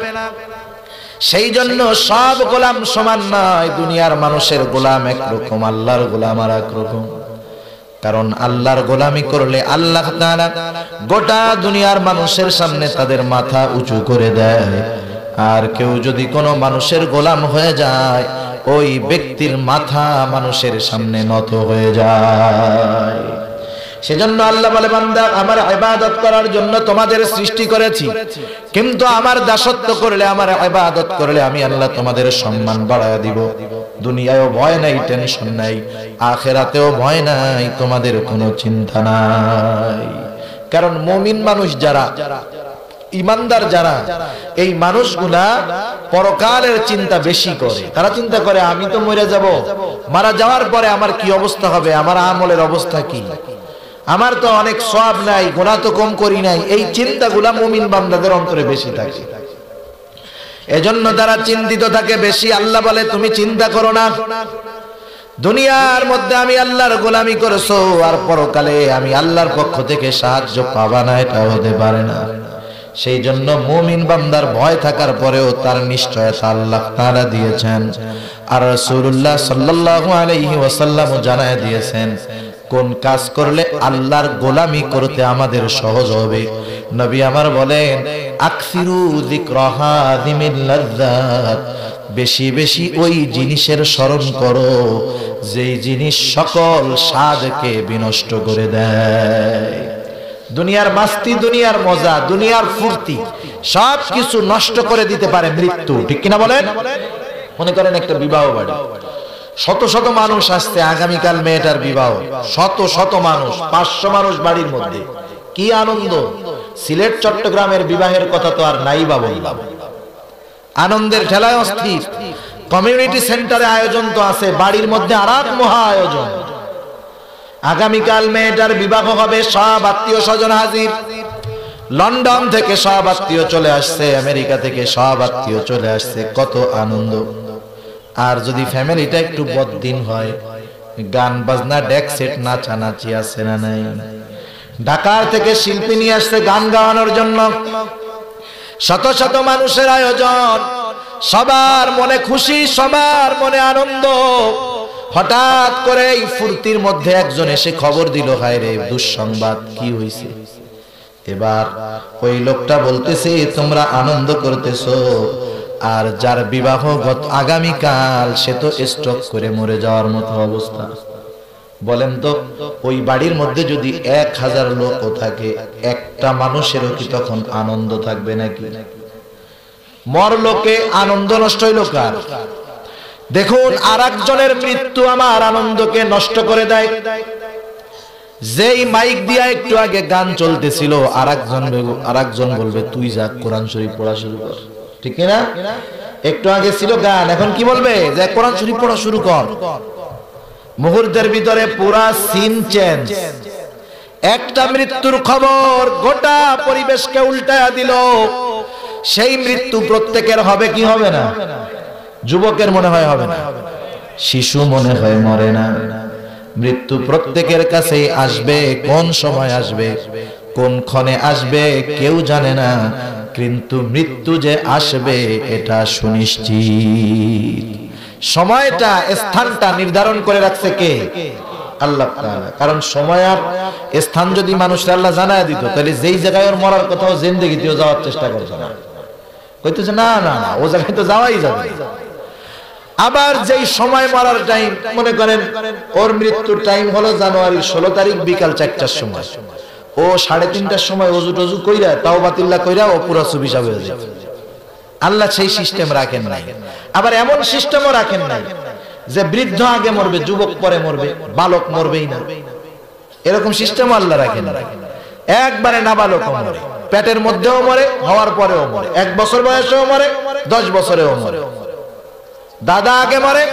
সেই জন্য সব গোলাম সমান নয়। দুনিয়ার মানুষের গোলাম একরকম, আল্লাহর গোলাম আর একরকম। কারণ আল্লাহর গোলামি করলে আল্লাহ তাআলা গোটা দুনিয়ার মানুষের সামনে তাদের মাথা উঁচু করে দেয়। আর কেউ যদি কোনো মানুষের গোলাম হয়ে যায়, ওই ব্যক্তির মাথা মানুষের সামনে নত হয়ে যায়। সেজন্য আল্লাহ বলে, বান্দা আমার ইবাদত করার জন্য তোমাদের সৃষ্টি করেছি, কিন্তু আমার দাসত্ব করলে, আমার ইবাদত করলে আমি আল্লাহ তোমাদের সম্মান বাড়ায়া দিব। দুনিয়ায়ও ভয় নাই, টেনশন নাই, আখিরাতেও ভয় নাই, তোমাদের কোনো চিন্তা নাই। কারণ মুমিন মানুষ যারা, ইমানদার যারা, এই মানুষগুলা পরকালের চিন্তা বেশি করে। তারা চিন্তা করে আমি তো মরে যাব, মারা যাওয়ার পরে আমার কি অবস্থা হবে, আমার আমলের অবস্থা কি, আমার তো অনেক সওয়াব নাই, গুনাহ তো কম করি নাই। এই চিন্তাগুলা মুমিন বান্দাদের অন্তরে বেশি থাকে, এজন্য তারা চিন্তিত থাকে বেশি। আল্লাহ বলে তুমি চিন্তা করো না, দুনিয়ার মধ্যে আমি আল্লাহর গোলামি করেছো, আর পরকালে আমি আল্লাহর পক্ষ থেকে সাহায্য পাবা না, এটা হতে পারে না। সেই জন্য মুমিন বান্দার ভয় থাকার পরেও তার নিশ্চয়তা আল্লাহ তাআলা দিয়েছেন। আর রাসূলুল্লাহ সাল্লাল্লাহু আলাইহি ওয়াসাল্লাম জানায় দিয়েছেন কোন কাজ করলে আল্লাহর গোলামি করতে আমাদের সহজ হবে। নবী আমার বলেন, আকসিরু যিকরা হাদিমিল লাযযাত, বেশি বেশি ওই জিনিসের স্মরণ করো যেই জিনিস সকল স্বাদকে বিনষ্ট করে দেয়। দুনিয়ার মাস্তি, দুনিয়ার মজা, দুনিয়ার ফুর্তি সব কিছু নষ্ট করে দিতে পারে মৃত্যু, ঠিক কিনা বলেন? মনে করেন একটা বিবাহ বাড়ি, শত শত মানুষ আসছে, আগামীকাল মেয়েটার বিবাহ, শত শত মানুষ, 500 মানুষ বাড়ির মধ্যে, কি আনন্দ! সিলেট চট্টগ্রামের বিবাহের কথা তো আর নাই বা বললাম, আনন্দের ঠেলায় অস্থির। কমিউনিটি সেন্টারে আয়োজন তো আছে, বাড়ির মধ্যে আর এক মহা আয়োজন। আগামীকাল মেয়েটার বিবাহ হবে, সব আত্মীয় স্বজন হাজির। লন্ডন থেকে সব আত্মীয় চলে আসছে, আমেরিকা থেকে সব আত্মীয় চলে আসছে, কত আনন্দ। আর যদি ফ্যামিলিটা একটু বদদিন হয়, গান বাজনা, ডেক সেট, নাচানাচি আছে না নাই? ঢাকার থেকে শিল্পী নিয়ে আসছে গান গাওয়ানোর জন্য, শত শত মানুষের আয়োজন, সবার মনে খুশি, সবার মনে আনন্দ। হঠাৎ করে এই ফুর্তির মধ্যে একজন এসে খবর দিল, হায় রে দুঃসংবাদ, কি হইছে? এবার ওই লোকটা বলতেছে, তোমরা আনন্দ করতেছো, আর যার বিবাহ গত আগামীকাল সে তো স্ট্রোক করে মরে যাওয়ার মতো অবস্থা। বলেন তো, ওই বাড়ির মধ্যে যদি 1000 লোকও থাকে, একটা মানুষেরও কি তখন আনন্দ থাকবে নাকি? মর লোকে আনন্দ নষ্ট হইল কার? দেখুন, আরেকজনের মৃত্যু আমার আনন্দকে নষ্ট করে দেয়। যেই মাইক দিয়া একটু আগে গান চলতেছিল, আরেকজন বলবে তুই যা কোরআন শরীফ পড়া শুরু কর, ঠিক না? একটু আগে ছিল গান, এখন কি বলবে? যে কোরআন শরীফ পড়া শুরু কর। মুহূর্তের ভিতরে পুরা সিন চেঞ্জ। একটা মৃত্যুর খবর গোটা পরিবেশকে উল্টায়া দিল। সেই মৃত্যু প্রত্যেকের হবে কি হবে না? যুবকের মনে হয় হবে না, শিশু মনে হয় মরে না। মৃত্যু প্রত্যেকের কাছেই আসবে। কোন সময় আসবে, কোন ক্ষণে আসবে কেউ জানে না, কিন্তু মৃত্যু যে আসবে এটা সুনিশ্চিত। সময়টা, স্থানটা নির্ধারণ করে রাখছে কে? আল্লাহ তাআলা। কারণ সময় আর স্থান যদি মানুষরা আল্লাহ জানায় দিত, তাহলে যেই জায়গায় ওর মরার কথাও জিন্দেগিতেও যাওয়ার চেষ্টা করছে না, কইতেছে না না না ও জায়গায় তো যাওয়াই যাবে। আবার যেই সময় মরার টাইম, মনে করেন ওর মৃত্যুর টাইম হলো জানুয়ারির 16 তারিখ বিকাল 4টার সময়, ও 3:30টার সময় ওযু টযু কইরা তাওবাতিল্লাহ কইরা ও পুরো সুবিশা হয়ে যায়। আল্লাহ সেই সিস্টেম রাখেন নাই। আবার এমন সিস্টেমও রাখেন নাই যে বৃদ্ধ আগে মরবে, যুবক পরে মরবে, বালক মরবেই না, এরকম সিস্টেমও আল্লাহ রাখেন না। একবারে নাবালক মরে, পেটের মধ্যেও মরে, হওয়ার পরেও মরে, 1 বছর বয়সেও মরে, 10 বছরেও মরে। দাদা আগে মরে,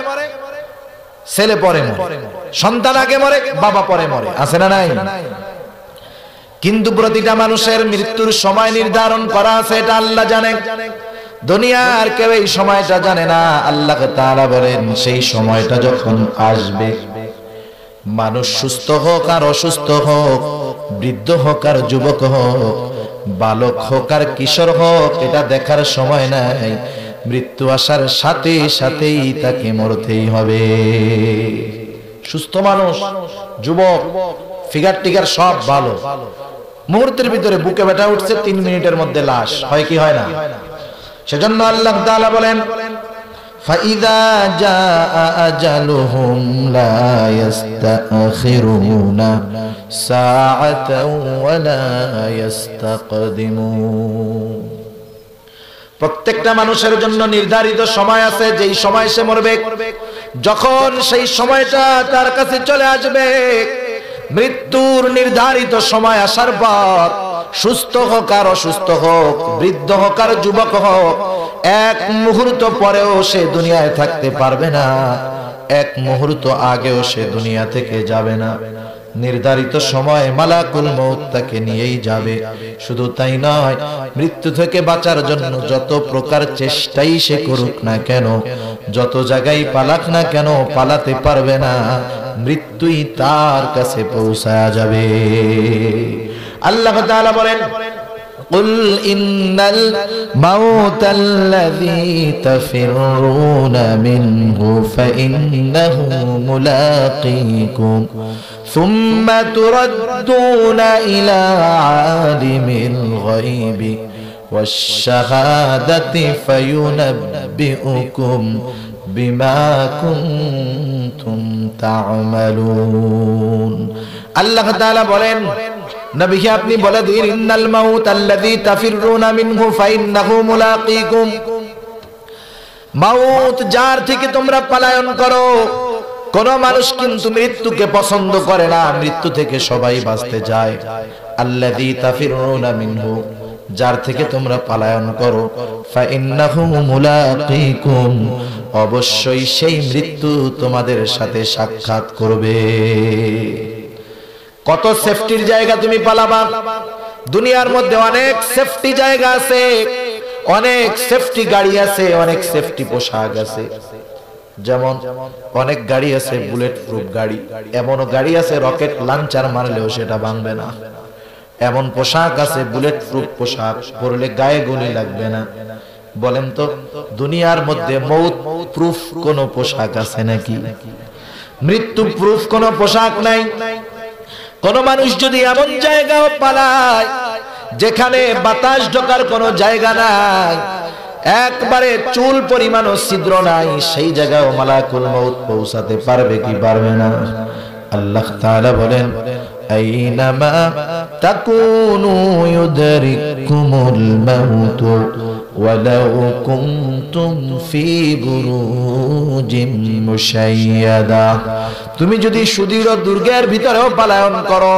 ছেলে পরে মরে, সন্তান আগে মরে, বাবা পরে মরে, আছে না নাই? কিন্তু প্রতিটা মানুষের মৃত্যুর সময় নির্ধারণ করা আছে, এটা আল্লাহ জানেন। দুনিয়ার কেউ এই সময়টা জানে না। আল্লাহ তাআলা বলেন সেই সময়টা যখন আসবে, মানুষ সুস্থ হোক আর অসুস্থ হোক, বৃদ্ধ হোক আর যুবক হোক, বালক হোক আর কিশোর হোক, এটা দেখার সময় নাই। মৃত্যু আসার সাথে সাথেই তাকে মরতেই হবে। সুস্থ মানুষ, যুবক, ফিগার টিগার সব ভালো, মুহূর্তের ভিতরে বুকে ব্যথা উঠছে, 3 মিনিটের মধ্যে লাশ হয় কি হয় না? সেজন্য আল্লাহ তাআলা বলেন ফাইযা জাআ আজালুহুম লা ইস্তাখিরুনা সাআতাও ওয়া লা ইস্তাকদিমুন। প্রত্যেকটা মানুষের জন্য নির্ধারিত সময় আছে, যেই সময় সে মরবে। যখন সেই সময়টা তার কাছে চলে আসবে, মৃত্যুর নির্ধারিত সময় আসার পর, সুস্থ হোক আর অসুস্থ হোক, বৃদ্ধ হোক আর যুবক হোক, 1 মুহূর্ত পরেও সে দুনিয়ায় থাকতে পারবে না, 1 মুহূর্ত আগেও সে দুনিয়া থেকে যাবে না। নির্ধারিত সময় মালাকুল মউত তাকে নিয়েই যাবে। শুধু তাই নয়, মৃত্যু থেকে বাঁচার জন্য যত প্রকার চেষ্টাই সে করুক না কেন, যত জায়গায় পালাক না কেন, পালাতে পারবে না, মৃত্যুই তার কাছে পৌঁছায়া যাবে। আল্লাহ তাআলা বলেন قل إن الموت الذي تفرون منه فإنه ملاقيكم ثم تردون إلى عالم الغيب والشهادة فينبئكم بما كنتم تعملون। আল্লাহ তাআলা বলেন, নবী আপনি বলে দিন, ইন্নাল মাউত আল্লাযী তাফিরুনা মিনহু ফাইন্নাহু মুলাকীকুম। মাউত যার থেকে তোমরা পলায়ন করো। কোন মানুষ কিন্তু মৃত্যুকে পছন্দ করে না, মৃত্যু থেকে সবাই বাঁচতে চায়। আল্লাযী তাফিরুনা মিনহু, যার থেকে তোমরা পলায়ন করো, ফাইন্নাহু মুলাকীকুম, অবশ্যই সেই মৃত্যু তোমাদের সাথে সাক্ষাৎ করবে। কত সেফটির জায়গা তুমি পালাবা। দুনিয়ার মধ্যে অনেক সেফটি জায়গা আছে, অনেক সেফটি গাড়ি আছে, অনেক সেফটি পোশাক আছে। যেমন অনেক গাড়ি আছে বুলেট প্রুফ গাড়ি, এমনও গাড়ি আছে রকেট লঞ্চার মারলেও সেটা ভাঙবে না। এমন পোশাক আছে বুলেট প্রুফ পোশাক, পরলে গায়ে গুলি লাগবে না। বলেন তো দুনিয়ার মধ্যে মৌত প্রুফ কোন পোশাক আছে নাকি? মৃত্যু প্রুফ কোন পোশাক নাই। কোন মানুষ যদি এমন জায়গাও পালায় যেখানে বাতাস ঢোকার কোনো জায়গা নাই, একবারে চুল পরিমাণও ছিদ্র নাই, সেই জায়গাও মালাকুল মউত পৌঁছাতে পারবে কি পারবে না? আল্লাহ তাআলা বলেন, আইনামা তাকুনু ইউদরিকুমুল মাউত ওয়ালাউ কুনতুম ফি বুরুজিম মুশাইয়াদা। তুমি যদি সুদৃঢ় দুর্গের ভিতরেও পলায়ন করো,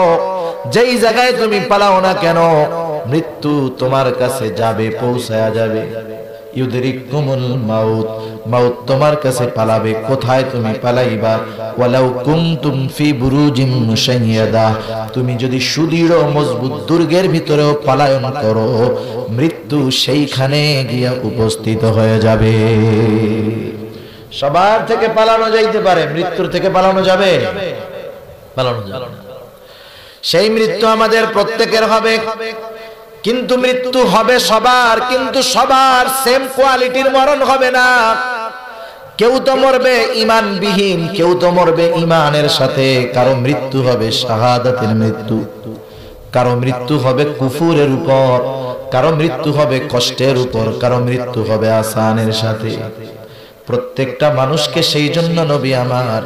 যেই জায়গায় তুমি পালাও না কেন, মৃত্যু তোমার কাছে যাবে, পৌঁছায়া যাবে। ইউদরিকুমুল মাউত, মাউত তোমার কাছে পালাবে। কোথায় তুমি পালাইবা? ওয়ালাউ কুনতুম ফি বুরুজিম মুশাইয়াদা, তুমি যদি সুদৃঢ় মজবুত দুর্গের ভিতরেও পলায়ন করো, মৃত্যু সেইখানে গিয়া উপস্থিত হয়ে যাবে। সবার থেকে পালানো যাইতে পারে, মৃত্যুর থেকে পালানো যাবে? পালানো যাবে না। সেই মৃত্যু আমাদের প্রত্যেকের হবে, কিন্তু মৃত্যু হবে সবার, কিন্তু সবার সেম কোয়ালিটির মরণ হবে না। কেউ তো মরবে ঈমানবিহীন, কেউ তো মরবে ঈমানের সাথে। কারো মৃত্যু হবে শাহাদাতের মৃত্যু, কারো মৃত্যু হবে কুফুরের উপর, কারো মৃত্যু হবে কষ্টের উপর, কারো মৃত্যু হবে আসানের সাথে। প্রত্যেকটা মানুষকে সেই জন্য নবী আমার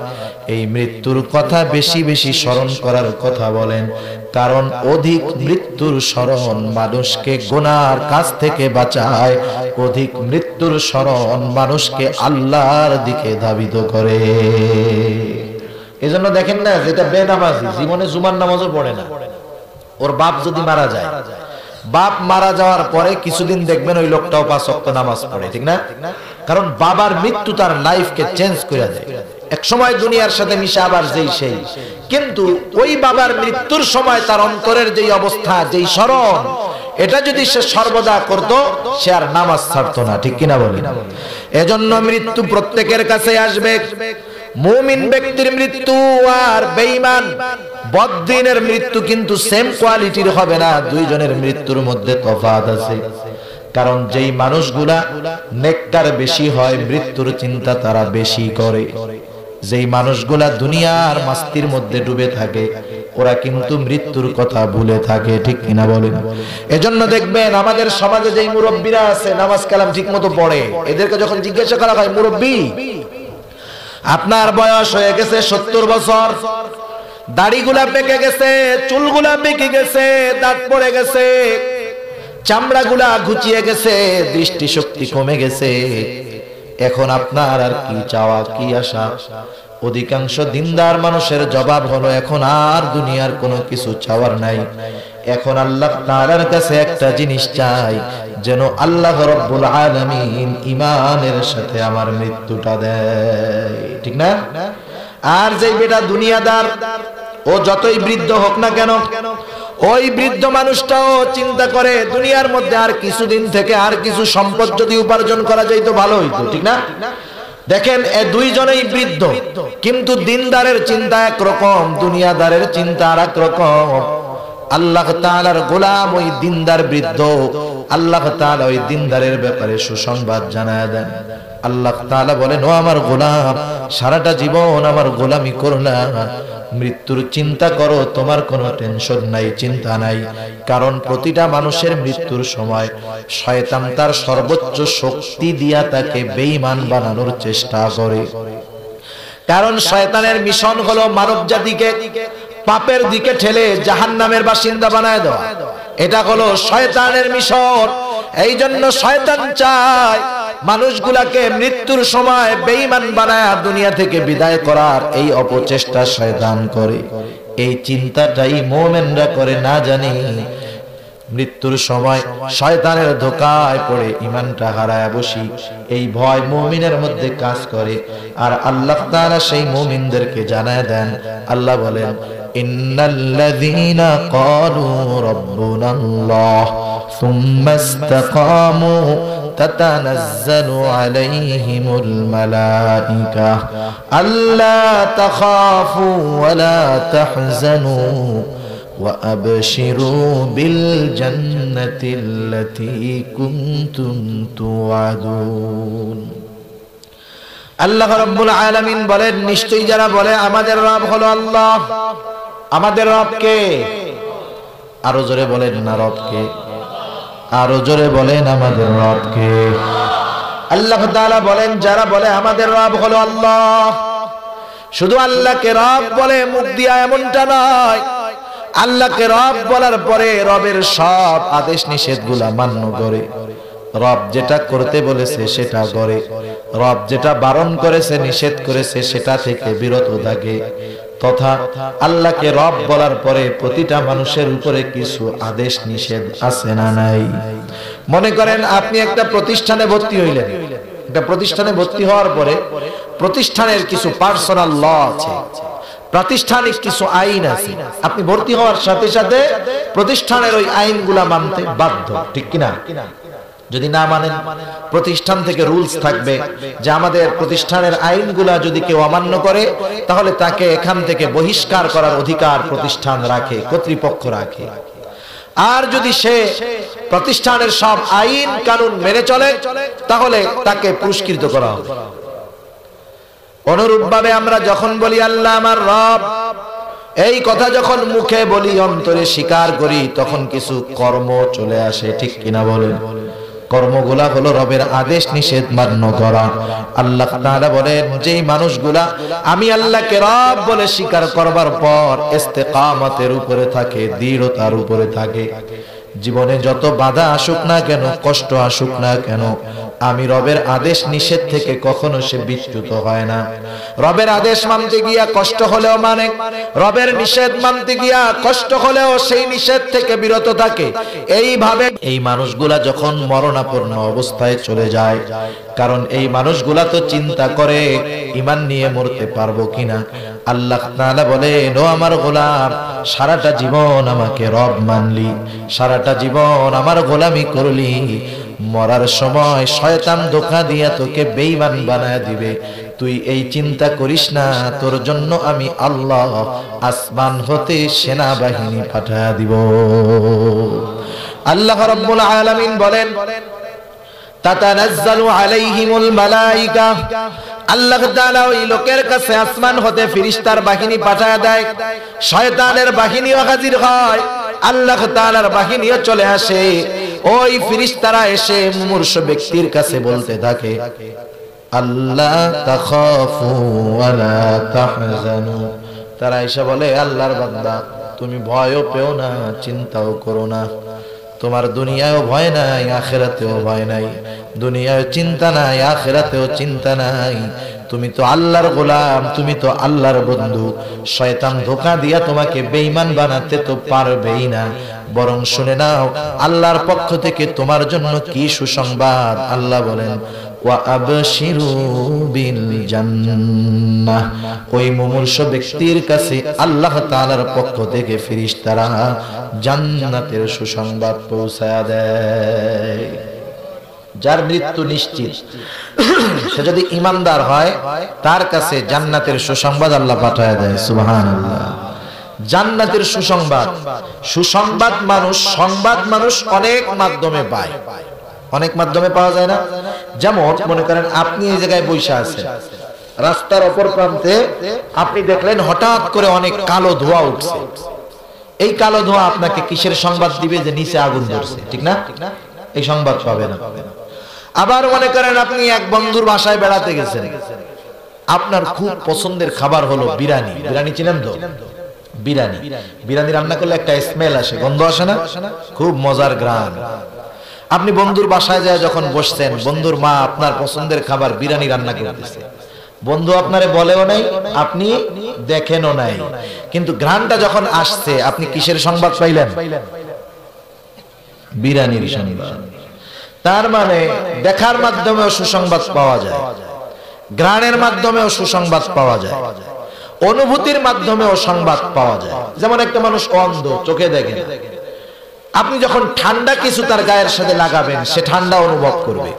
এই মৃত্যুর কথা বেশি বেশি স্মরণ করার কথা বলেন, কারণ অধিক মৃত্যুর স্মরণ মানুষকে গুনার কাছ থেকে বাঁচায়, অধিক মৃত্যুর স্মরণ মানুষকে আল্লাহর দিকে ধাবিত করে। এজন্য দেখেন না, যেটা বেনামাজি জীবনে জুমার নামাজও পড়ে না, ওর বাপ যদি মারা যায়, বাপ মারা যাওয়ার পরে কিছুদিন দেখবেন ওই লোকটাও 5 ওয়াক্ত নামাজ পড়ে, ঠিক না? কারণ বাবার মৃত্যু তার লাইফকে চেঞ্জ করে দেয়। এক সময় দুনিয়ার সাথে মিশে আবার যেই সেই, কিন্তু ওই বাবার মৃত্যুর সময় তার অন্তরের যেই অবস্থা, যেই স্মরণ, এটা যদি সে সর্বদা করত, সে আর নামাজ ছাড়তো না, ঠিক কিনা বলেন? এজন্য মৃত্যু প্রত্যেকের কাছে আসবে। মুমিন ব্যক্তির মৃত্যু আর বেঈমান বদ্দিনের মৃত্যু কিন্তু সেম কোয়ালিটির হবে না। দুইজনের মৃত্যুর মধ্যে তফাৎ আছে। কারণ যেই মানুষগুলা নেককার বেশি হয়, মৃত্যুর চিন্তা তারা বেশি করে। যেই মানুষগুলা দুনিয়ার মাস্তির মধ্যে ডুবে থাকে, ওরা কিন্তু মৃত্যুর কথা ভুলে থাকে, ঠিক কিনা বলেন? এজন্য দেখবেন আমাদের সমাজে যেই মুরব্বীরা আছে, নামাজ কালাম ঠিক মতো পড়ে, এদেরকে যখন জিজ্ঞাসা করা হয়, মুরব্বী আপনার বয়স হয়ে গেছে 70 বছর, দাড়িগুলা পেকে গেছে, চুলগুলা পেকে গেছে, দাঁত পড়ে গেছে, চামড়াগুলা ঘুচিয়ে গেছে, দৃষ্টিশক্তি কমে গেছে, এখন আপনার আর কি চাওয়া, কি আশা? অধিকাংশ দিনদার মানুষের জবাব হলো, এখন আর দুনিয়ার কোনো কিছু চাওয়ার নাই, এখন আল্লাহ তাআলার কাছে একটা জিনিস চাই, যেন আল্লাহ রাব্বুল আলামিন ঈমানের সাথে আমার মৃত্যুটা দেয়, ঠিক না? আর যেই বেটা দুনিয়াদার, ও যতই বৃদ্ধ হোক না কেন, ওই বৃদ্ধ মানুষটাও চিন্তা করে দুনিয়ার মধ্যে আর কিছুদিন থেকে আর কিছু সম্পদ যদি উপার্জন করা যায় তো ভালো হইতো, ঠিক না? দেখেন এ দুইজনেই বৃদ্ধ, কিন্তু দিনদারের চিন্তা একরকম, দুনিয়াদারের চিন্তা আর এক রকম। আল্লাহ তাআলার গোলাম ওই দিনদার বৃদ্ধ, আল্লাহ তাআলা ওই দিনদারের ব্যাপারে সুসংবাদ জানায় দেন। আল্লাহ তাআলা বলেন, ও আমার গোলাম, সারাটা জীবন আমার গোলামি করো না, মৃত্যুর চিন্তা করো, তোমার কোনো টেনশন নাই, চিন্তা নাই। কারণ প্রতিটা মানুষের মৃত্যুর সময় শয়তান তার সর্বোচ্চ শক্তি দিয়া তাকে বেঈমান বানানোর চেষ্টা করে। কারণ শয়তানের মিশন হলো মানব জাতিকে পাপের দিকে ঠেলে জাহান্নামের বাসিন্দা বানায় দেওয়া, এটা হলো শয়তানের মিশন। এই জন্য শয়তান চায় মানুষগুলাকে মৃত্যুর সময় বেঈমান বানায় দুনিয়া থেকে বিদায় করার এই অপচেষ্টা শয়তান করে। এই চিন্তাটাই মুমিনরা করে না জানি, মৃত্যুর সময় শয়তানের ধোঁকায় পড়ে ঈমানটা হারায় বসি, এই ভয় মুমিনের মধ্যে কাজ করে। আর আল্লাহ তাআলা সেই মুমিনদেরকে জানায় দেন, আল্লাহ বলেন, ইন্নাল্লাযীনা ক্বালু রাব্বুনাল্লাহ সুম্মা ইসতাকামু তাতানাজ্জালু আলাইহিমুল মালায়েকা আল্লা তাখাফু ওয়া লা তাহজানু وأبشروا بالجنة التي كنتم توعدون। আল্লাহ রাব্বুল আলামিন বলেন, নিশ্চয়ই যারা বলে আমাদের রব হলো আল্লাহ, আমাদের রব কে? আরো জোরে বলেন না, রব কে? আরো জোরে বলেন, আমাদের রব কে? আল্লাহ তাআলা বলেন, যারা বলে আমাদের রব হলো আল্লাহ, শুধু আল্লাহকে রব বলে মুখ দিয়া এমনটা নয়, আল্লাহকে রব বলার পরে রবের সব আদেশ নিষেধগুলা মান্য করে, রব যেটা করতে বলেছে সেটা করে, রব যেটা বারণ করেছে নিষেধ করেছে সেটা থেকে বিরত থাকে। তথা আল্লাহকে রব বলার পরে প্রতিটা মানুষের উপরে কিছু আদেশ নিষেধ আছে না নাই? মনে করেন আপনি একটা প্রতিষ্ঠানে ভর্তি হইলেন, একটা প্রতিষ্ঠানে ভর্তি হওয়ার পরে প্রতিষ্ঠানের কিছু পার্সোনাল ল আছে, প্রাতিষ্ঠানিক কিছু আইন আছে। আপনি ভর্তি হওয়ার সাথে সাথে প্রতিষ্ঠানের ওই আইনগুলা মানতে বাধ্য, ঠিক কিনা? যদি না মানেন, প্রতিষ্ঠান থেকে রুলস থাকবে যে আমাদের প্রতিষ্ঠানের আইনগুলা যদি কেউ অমান্য করে তাহলে তাকে এখান থেকে বহিষ্কার করার অধিকার প্রতিষ্ঠান রাখে, কর্তৃপক্ষ রাখে। আর যদি সে প্রতিষ্ঠানের সব আইন কানুন মেনে চলে তাহলে তাকে পুরস্কৃত করা হবে। অনুরূপভাবে আমরা যখন বলি আল্লাহ আমার রব, এই কথা যখন মুখে বলি, অন্তরে স্বীকার করি, তখন কিছু কর্ম চলে আসে, ঠিক কিনা বলেন? কর্মগুলা হলো রবের আদেশ নিষেধ মান্য করা। আল্লাহ তাআলা বলেন, যেই মানুষগুলা আমি আল্লাহকে রব বলে স্বীকার করবার পর ইস্তেকামতের উপরে থাকে, দৃঢ়তার উপরে থাকে, জীবনে যত বাধা আসুক না কেন, কষ্ট আসুক না কেন, আমি রবের আদেশ নিষেধ থেকে কখনো সে বিচ্যুত হয় না। রবের আদেশ মানতে গিয়া কষ্ট হলেও মানে, রবের নিষেধ মানতে গিয়া কষ্ট হলেও সেই নিষেধ থেকে বিরত থাকে। এইভাবে এই মানুষগুলা যখন মরণাপন্ন অবস্থায় চলে যায়, কারণ এই মানুষগুলা তো চিন্তা করে ঈমান নিয়ে মরতে পারবো কিনা। আল্লাহ তাআলা বলেন, ও আমার গোলাম, সারাটা জীবন আমাকে রব মানলি, সারাটা জীবন আমার গোলামি করলি, মরার সময় শয়তান ধোঁকা দিয়া তোকে বেঈমান বানায় দিবে। তুই এই চিন্তা করিস না, তোর জন্য আমি আল্লাহ আসমান হতে সেনাবাহিনী পাঠিয়ে দিব। আল্লাহ রাব্বুল আলামিন বলেন, তাতানাজ্জালু আলাইহিমুল মালায়েকা, আল্লাহ তাআলা ওই লোকের কাছে আসমান হতে ফেরেশতার বাহিনী পাঠায় দেয়। শয়তানের বাহিনীও হাজির হয়, আল্লাহ তাআলার বাহিনীও চলে আসে। ওই ফেরেশতারা এসে মুমূর্ষু ব্যক্তির কাছে বলতে থাকে, আল্লাহ তাখাফু ওয়ালা তাহজানু। তারা এসে বলে, আল্লাহর বান্দা, তুমি ভয়ও পেও না, চিন্তাও করো না। তোমার দুনিয়ায়ও ভয় নাই, আখিরাতেও ভয় নাই। দুনিয়ায় চিন্তা নাই, আখিরাতেও চিন্তা নাই। তুমি তো আল্লাহর গোলাম, তুমি তো আল্লাহর বন্ধু। শয়তান ধোঁকা দিয়া তোমাকে বেঈমান বানাতে তো পারবেই না। বরং শুনে নাও, আল্লাহর পক্ষ থেকে তোমার জন্য কি সুসংবাদ। আল্লাহ বলেন, ওয়া আবশিরু বিল জান্নাহ। ওই মুমূর্ষু ব্যক্তির কাছে আল্লাহ তাআলার পক্ষ থেকে ফেরেশতারা জান্নাতের সুসংবাদ পৌঁছায়া দেয়। যার মৃত্যু নিশ্চিত, সে যদি ঈমানদার হয়, তার কাছে জান্নাতের সুসংবাদ আল্লাহ পাঠায় দেয়। সুবহানাল্লাহ। জান্নাতের সুসংবাদ, সুসংবাদ মানুষ, সংবাদ মানুষ অনেক মাধ্যমে পায়। অনেক মাধ্যমে পাওয়া যায় না? যেমন মনে করেন আপনি এই জায়গায় বসে আছেন, রাস্তার অপর প্রান্তে আপনি দেখলেন হঠাৎ করে অনেক কালো ধোঁয়া উঠছে। এই কালো ধোঁয়া আপনাকে কিসের সংবাদ দিবে? যে নিচে আগুন ধরছে, ঠিক না? এই সংবাদ পাবে না। আবার মনে করেন আপনি এক বন্ধুর বাসায় বেড়াতে গেছেন, আপনার খুব পছন্দের খাবার হলো বিরিয়ানি। বিরিয়ানি চিনেন তো? বিরিয়ানি, বিরিয়ানি রান্না করলে একটা স্মেল আসে, গন্ধ আসে না? খুব মজার গ্রান। আপনি বন্ধুর বাসায় যায় যখন বসছেন, বন্ধুর মা আপনার পছন্দের খাবার বিরিয়ানি রান্না করতেছে। বন্ধু আপনারে বলেও নাই, আপনি দেখেনও নাই, কিন্তু ঘ্রাণটা যখন আসছে, আপনি কিসের সংবাদ পাইলেন? বিরিয়ানির সংবাদ। তার মানে দেখার মাধ্যমেও সুসংবাদ পাওয়া যায়, ঘ্রাণের মাধ্যমেও সুসংবাদ পাওয়া যায়, অনুভূতির মাধ্যমেও সংবাদ পাওয়া যায়। যেমন একটা মানুষ অন্ধ, চোখে দেখে না, আপনি যখন ঠান্ডা কিছু তার গায়ের সাথে লাগাবেন, সে ঠান্ডা অনুভব করবে।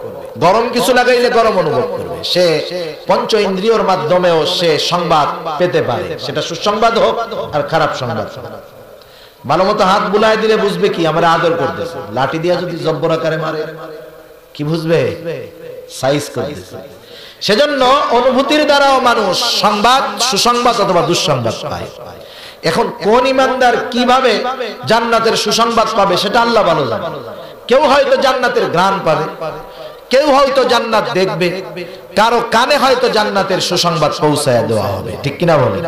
গরম কিছু লাগাইলে গরম অনুভব করবে। সে পঞ্চ ইন্দ্রিয়র মাধ্যমেও সে সংবাদ পেতে পারে, সেটা সুসংবাদ হোক আর খারাপ সংবাদ হোক। ভালো মতো হাত বুলায় দিলে বুঝবে কি আমরা আদর করতেছে। লাঠি দিয়া যদি জব্বর আকারে মারে, কি বুঝবে? সাইজ করতেছে। সেজন্য অনুভূতির দ্বারাও মানুষ সংবাদ, সুসংবাদ অথবা দুঃসংবাদ পায়। এখন কোন ইমানদার কিভাবে জান্নাতের সুসংবাদ পাবে সেটা আল্লাহ ভালো জানে। কেউ হয়তো জান্নাতের ঘ্রাণ পাবে, কেউ হয়তো জান্নাত দেখবে, কারো কানে হয়তো জান্নাতের সুসংবাদ পৌঁছায় দেওয়া হবে, ঠিক কিনা বলে?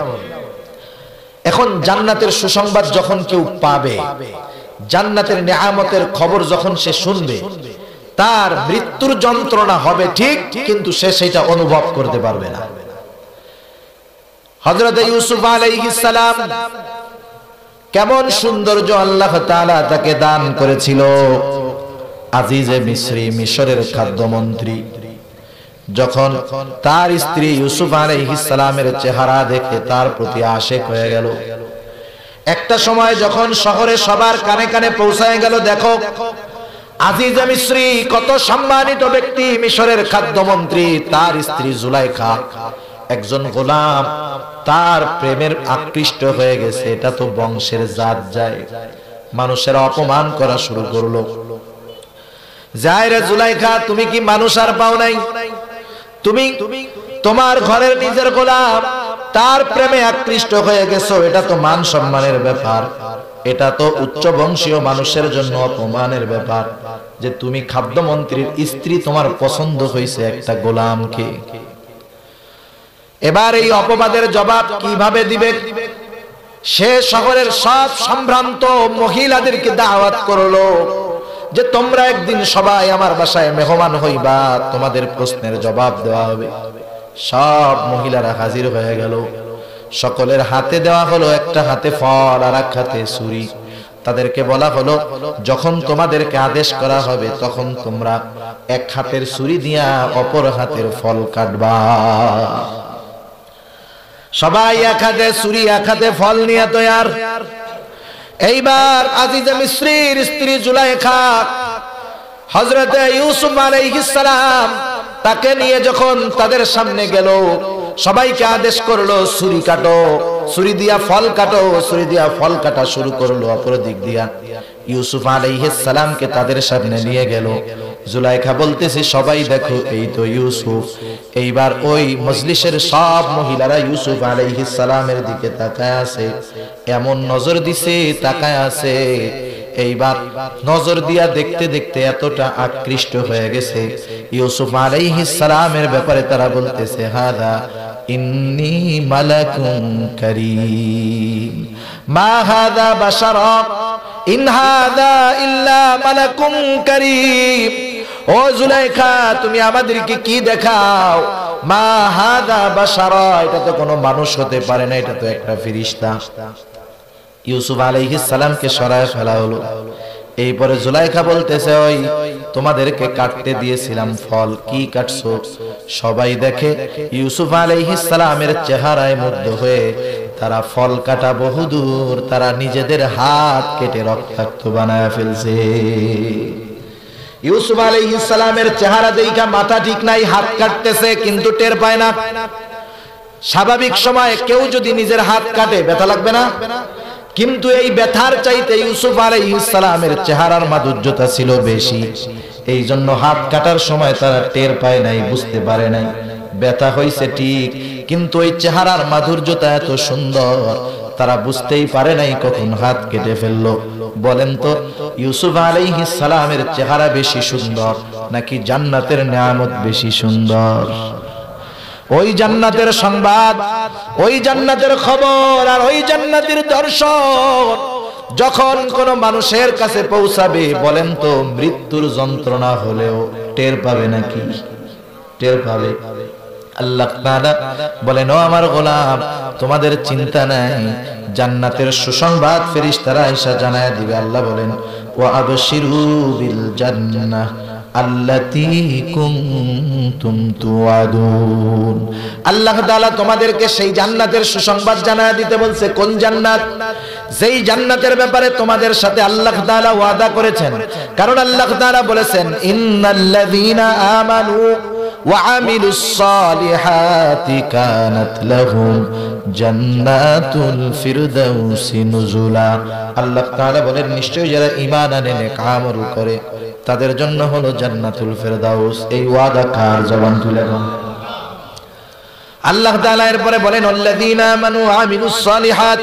এখন জান্নাতের সুসংবাদ যখন কেউ পাবে, জান্নাতের নেয়ামতের খবর যখন সে শুনবে, তার মৃত্যুর যন্ত্রণা হবে ঠিক, কিন্তু সে সেটা অনুভব করতে পারবে না। হযরত ইউসুফ আলাইহিস সালাম কেমন সৌন্দর্য আল্লাহ তাআলা তাকে দান করেছিল। আজিজে মিসরি, মিশরের খাদ্যমন্ত্রী, যখন তার স্ত্রী ইউসুফ আলাইহিস সালামের চেহারা দেখে তার প্রতি আশিক হয়ে গেল। একটা সময় যখন শহরে সবার কানে কানে পৌঁছায় গেল, দেখো আজিজে মিসরি কত সম্মানিত ব্যক্তি, মিশরের খাদ্যমন্ত্রী, তার স্ত্রী জুলাইখা একজন গোলাম, তার প্রেমের আকৃষ্ট হয়ে গেছে। এটা তো বংশের জাত যায়, মানুষের অপমান করা শুরু করলো। যায় রে জুলাইখা, তুমি কি মানুষ আর পাও নাই? তুমি তোমার ঘরের নিজের গোলাম, তার প্রেমে আকৃষ্ট হয়ে গেছো, এটা তো মান সম্মানের ব্যাপার, এটা তো উচ্চ বংশীয় মানুষের জন্য অপমানের ব্যাপার যে তুমি খাদ্যমন্ত্রীর স্ত্রী, তোমার পছন্দ হয়েছে একটা গোলামকে। এবার এই অপবাদের জবাব কিভাবে দিবে? সে শহরের সব সম্ভ্রান্ত মহিলাদেরকে দাওয়াত করলো যে তোমরা একদিন সবাই আমার বাসায় মেহমান হইবা, তোমাদের প্রশ্নের জবাব দেওয়া হবে। সব মহিলারা হাজির হয়ে গেল। সকলের হাতে দেওয়া হলো একটা হাতে ফল আর এক হাতে ছুরি। তাদেরকে বলা হলো যখন তোমাদেরকে আদেশ করা হবে তখন তোমরা এক হাতের ছুরি দিয়া অপর হাতের ফল কাটবা। সবাই এক হাতে ছুরি এক হাতে ফল নিয়ে তৈয়ার। এইবার আজিজে মিসরির স্ত্রী জুলাইখা হযরতে ইউসুফ আলাইহিস সালাম তাকে নিয়ে যখন তাদের সামনে গেল, সবাইকে আদেশ করলো ছুরি কাটো, ছুরি দিয়া ফল কাটো, ছুরি দিয়া ফল কাটা শুরু করলো। অপর দিক দিয়া ইউসুফ আলাইহিস সালামকে তাদের সামনে নিয়ে গেল। জুলাইখা বলতেছে সবাই দেখো এই তো ইউসুফ। এইবার ওই মজলিসের সব মহিলারা ইউসুফ আলাইহিস সালামের দিকে তাকায় আছে, এমন নজর দিছে তাকায় আছে। এইবার নজর দিয়া দেখতে দেখতে এতটা আকৃষ্ট হয়ে গেছে ইউসুফ আলাইহিস সালামের ব্যাপারে, তারা বলতেছে হাদা ইন্নী মালাকুন কারীম মা হাদা বাশারা ইন হাদা ইল্লা মালাকুন কারীম। ও জুলাইখা, তুমি আমাদেরকে কি দেখাও? মা হাদা বাশারা, এটা তো কোনো মানুষ হতে পারে না, এটা তো একটা ফেরেশতা। ইউসুফ আলাইহিস সালামকে সরায় ফেলা হলো। এইপরে জুলাইখা বলতেছে ওই তোমাদেরকে কাটতে দিয়েছিলাম ফল, কি কাটছো? সবাই দেখে ইউসুফ আলাইহিস সালামের চেহারায় মুগ্ধ হয়ে তারা ফল কাটা বহুদূর, তারা নিজেদের হাত কেটে রক্তাক্ত বানায় ফেলছে। ইউসুফ আলাইহিস সালামের চেহারা দেখা মাথা ঠিক নাই, হাত কাটতেছে কিন্তু টের পায় না। স্বাভাবিক সময়ে কেউ যদি নিজের হাত কাটে ব্যথা লাগবে না? কিন্তু এই ব্যথার চাইতে ইউসুফ আলাইহিস সালামের চেহারার মাধুর্যতা ছিল বেশি। এই জন্য হাত কাটার সময় তারা টের পায় নাই, বুঝতে পারে নাই। ব্যথা হইছে ঠিক, কিন্তু ওই চেহারার মাধুর্যতা এত সুন্দর তারা বুঝতেই পারে নাই কখন হাত কেটে ফেললো। বলেন তো ইউসুফ আলাইহিস সালামের চেহারা বেশি সুন্দর নাকি জান্নাতের নিয়ামত বেশি সুন্দর? ওই জান্নাতের সংবাদ, ওই জান্নাতের খবর আর ওই জান্নাতের দর্শন যখন কোন মানুষের কাছে পৌঁছাবে, বলেন তো মৃত্যুর যন্ত্রণা হলেও টের পাবে নাকি? টের পাবে। আল্লাহ তাআলা বলেন ও আমার গোলাম, তোমাদের চিন্তা নাই, জান্নাতের সুসংবাদ ফেরেশতারা এসে জানায় দিবে। আল্লাহ বলেন ওয়া আবশিরু বিল জান্নাহ আল্লাতী কুনতুম তুআদুন। আল্লাহ তাআলা তোমাদেরকে সেই জান্নাতের সুসংবাদ জানায় দিতে বলছে। কোন জান্নাত? যেই জান্নাতের ব্যাপারে তোমাদের সাথে আল্লাহ তাআলা ওয়াদা করেছেন। কারণ আল্লাহ তাআলা বলেছেন ইন্নাল্লাযীনা আমানু ওয়া আমিলুস সালিহাতি কানাত লাহুম জান্নাতুল ফিরদাউসি নুজুলা। আল্লাহ তাআলা বলেন নিশ্চয়ই যারা ঈমান আনে নেক আমল করে তাদের জন্য হলো জান্নাতুল ফিরদাউস। এই ওয়াদা কার? জবান তুলে বলেন। আল্লাহ তাআলা এরপরে বলেন আল্লাযীনা আমানু ওয়া আমিলুস সালিহাত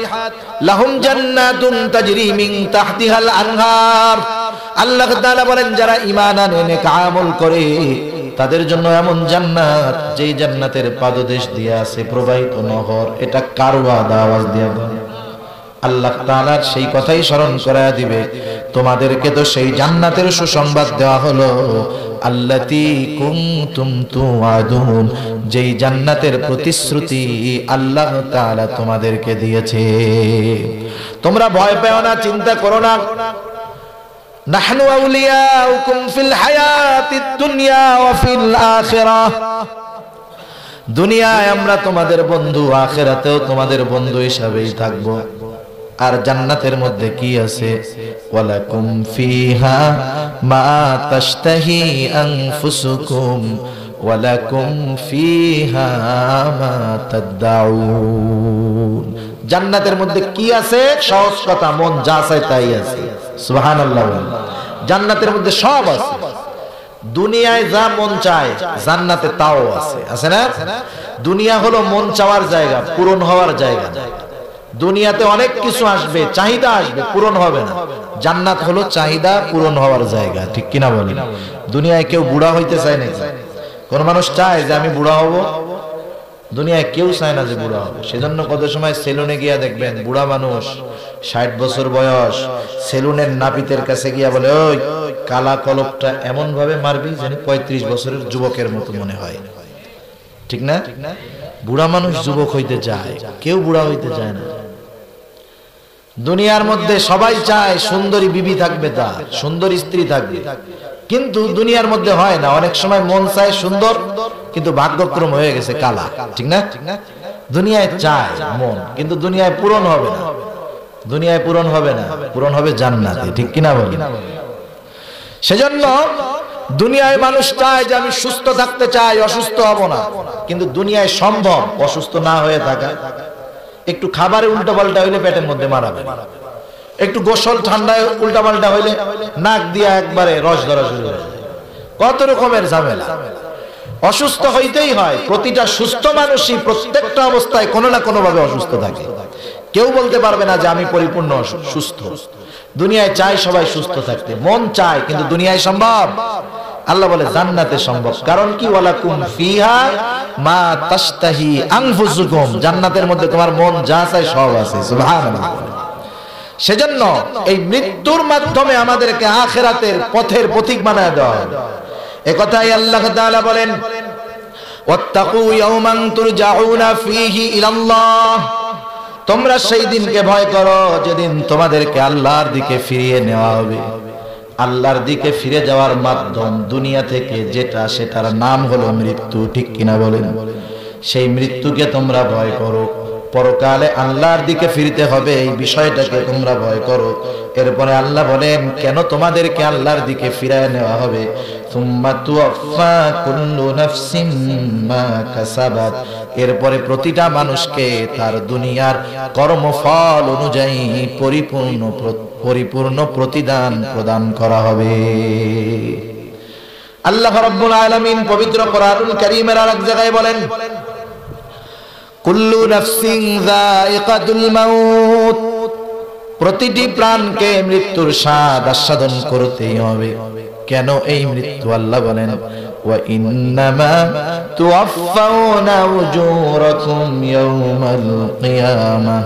লাহুম জান্নাতুন তাজরি মিন তাহতিহাল আনহার। আল্লাহ তাআলা বলেন যারা ঈমান আনে নেক আমল করে তাদের জন্য এমন জান্নাত, যেই জান্নাতের পাদদেশ দিয়ে আছে প্রবাহিত নহর। এটা কার ওয়াদা? আওয়াজ দিয়ে বলেন। আল্লাহ তাআলার সেই কথাই স্মরণ করায়া দিবে, তোমাদেরকে তো সেই জান্নাতের সুসংবাদ দেওয়া হলো আল্লাতী কুনতুম তুআদুন, যেই জান্নাতের প্রতিশ্রুতি আল্লাহ তাআলা তোমাদেরকে দিয়েছে। তোমরা ভয় পেও না, চিন্তা করো না। নাহনু আউলিয়াউকুম ফিল হায়াতিদ দুনিয়া ওয়া ফিল আখিরাহ, দুনিয়ায় আমরা তোমাদের বন্ধু, আখিরাতেও তোমাদের বন্ধু হিসাবেই থাকব। আর জান্নাতের মধ্যে কি আছে? ওয়ালাকুম ফিহা মা তাশতাহি আনফুসুকুম ওয়ালাকুম ফিহা মা তাদউন। জান্নাতের মধ্যে কি আছে? সহজ কথা, মন যা চায় তাই আছে। সুবহানাল্লাহ। জান্নাতের মধ্যে সব আছে। দুনিয়ায় যা মন চায় জান্নাতে তাও আছে, আছে না? দুনিয়া হলো মন চাওয়ার জায়গা, পূরণ হওয়ার জায়গা। দুনিয়াতে অনেক কিছু আসবে, চাহিদা আসবে, পূরণ হবে না। জান্নাত হলো চাহিদা পূরণ হওয়ার জায়গা, ঠিক কিনা বলেন? দুনিয়ায় কেউ বুড়া হইতে চায় নাকি? কোন মানুষ চায় যে আমি বুড়া হব? দুনিয়ায় কেউ চায় না যে বুড়া হবে। সেজন্য কত সময় সেলুনে গিয়া দেখবেন বুড়া মানুষ 60 বছর বয়স, সেলুনের নাপিতের কাছে গিয়া বলে, ওই কালা কলপটা এমন ভাবে মারবি যেন 35 বছরের যুবকের মতো মনে হয়, ঠিক না? বুড়া মানুষ যুবক হইতে চায়, কেউ বুড়া হইতে চায় না। দুনিয়ার মধ্যে সবাই চায় সুন্দরী বিবি থাকবে, তার সুন্দরী স্ত্রী থাকবে, কিন্তু দুনিয়ার মধ্যে হয় না। অনেক সময় মন চায় সুন্দর, কিন্তু ভাগ্যক্রম হয়ে গেছে কালা, ঠিক না? দুনিয়ায় চায় মন, কিন্তু দুনিয়ায় পূরণ হবে না। দুনিয়ায় পূরণ হবে না, পূরণ হবে জান্নাতে, ঠিক কিনা বলেন? সেজন্য দুনিয়ায় মানুষ চায় যে আমি সুস্থ থাকতে চাই, অসুস্থ হব না, কিন্তু দুনিয়ায় সম্ভব অসুস্থ না হয়ে থাকা। একটু খাবারে উল্টাপাল্টা হইলে পেটের মধ্যে মারাবে, একটু গোসল ঠান্ডায় উল্টাপাল্টা হইলে নাক দিয়া একবারে রস ধরা শুরু হয়ে যায়। কত রকমের ঝামেলা। অসুস্থ হইতেই হয়। প্রতিটা সুস্থ মানুষই প্রত্যেকটা অবস্থায় কোনো না কোনো ভাবে অসুস্থ থাকে। কেউ বলতে পারবে না যে আমি পরিপূর্ণ সুস্থ। দুনিয়ায় চাই সবাই সুস্থ থাকতে, মন চায়, কিন্তু দুনিয়ায় সম্ভব? আল্লাহ বলে জান্নাতে সম্ভব। কারণ কি? ওয়ালাকুম ফিহা মা তাশতাহি আনফুসুকুম, জান্নাতের মধ্যে তোমার মন যা চায় সব আছে। সুবহানাল্লাহ। সেজন্য এই মৃত্যুর মাধ্যমে আমাদেরকে আখিরাতের পথের পথিক বানায় দেওয়া হবে। একথাই আল্লাহ তাআলা বলেন, ওয়াত্তাকু ইয়াওমান তুরজাউনা ফীহি ইলাল্লাহ, তোমরা সেই দিনকে ভয় করো যেদিন তোমাদেরকে আল্লাহর দিকে ফিরিয়ে নেওয়া হবে। আল্লাহর দিকে ফিরে যাওয়ার মাধ্যম দুনিয়া থেকে যেটা, সেটার নাম হলো মৃত্যু, ঠিক কিনা বলেন? সেই মৃত্যুকে তোমরা ভয় করো। পরকালে আল্লাহর দিকে ফিরতে হবে, এই বিষয়টাকে তোমরা ভয় করো। এরপরে আল্লাহ বলেন কেন তোমাদেরকে আল্লাহর দিকে ফিরায় নেওয়া হবে? সুম্মা তুওয়াফা কুল্লু নাফসিন মা কাসাবাত, এরপরে প্রতিটা মানুষকে তার দুনিয়ার কর্মফল অনুযায়ী পরিপূর্ণ প্রতিদান প্রদান করা হবে। আল্লাহ রাব্বুল আলামিন পবিত্র কোরআনুল কারীমের আরেক জায়গায় বলেন, কুল্লু নাফসিন যায়িকাতুল মাউত, প্রতিটি প্রাণকে মৃত্যুর স্বাদ আস্বাদন করতেই হবে। কেন এই মৃত্যু? আল্লাহ বলেন, ওয়া ইন্নামা তুওয়াফাউনা উজুরাকুম ইয়াওমাল কিয়ামাহ,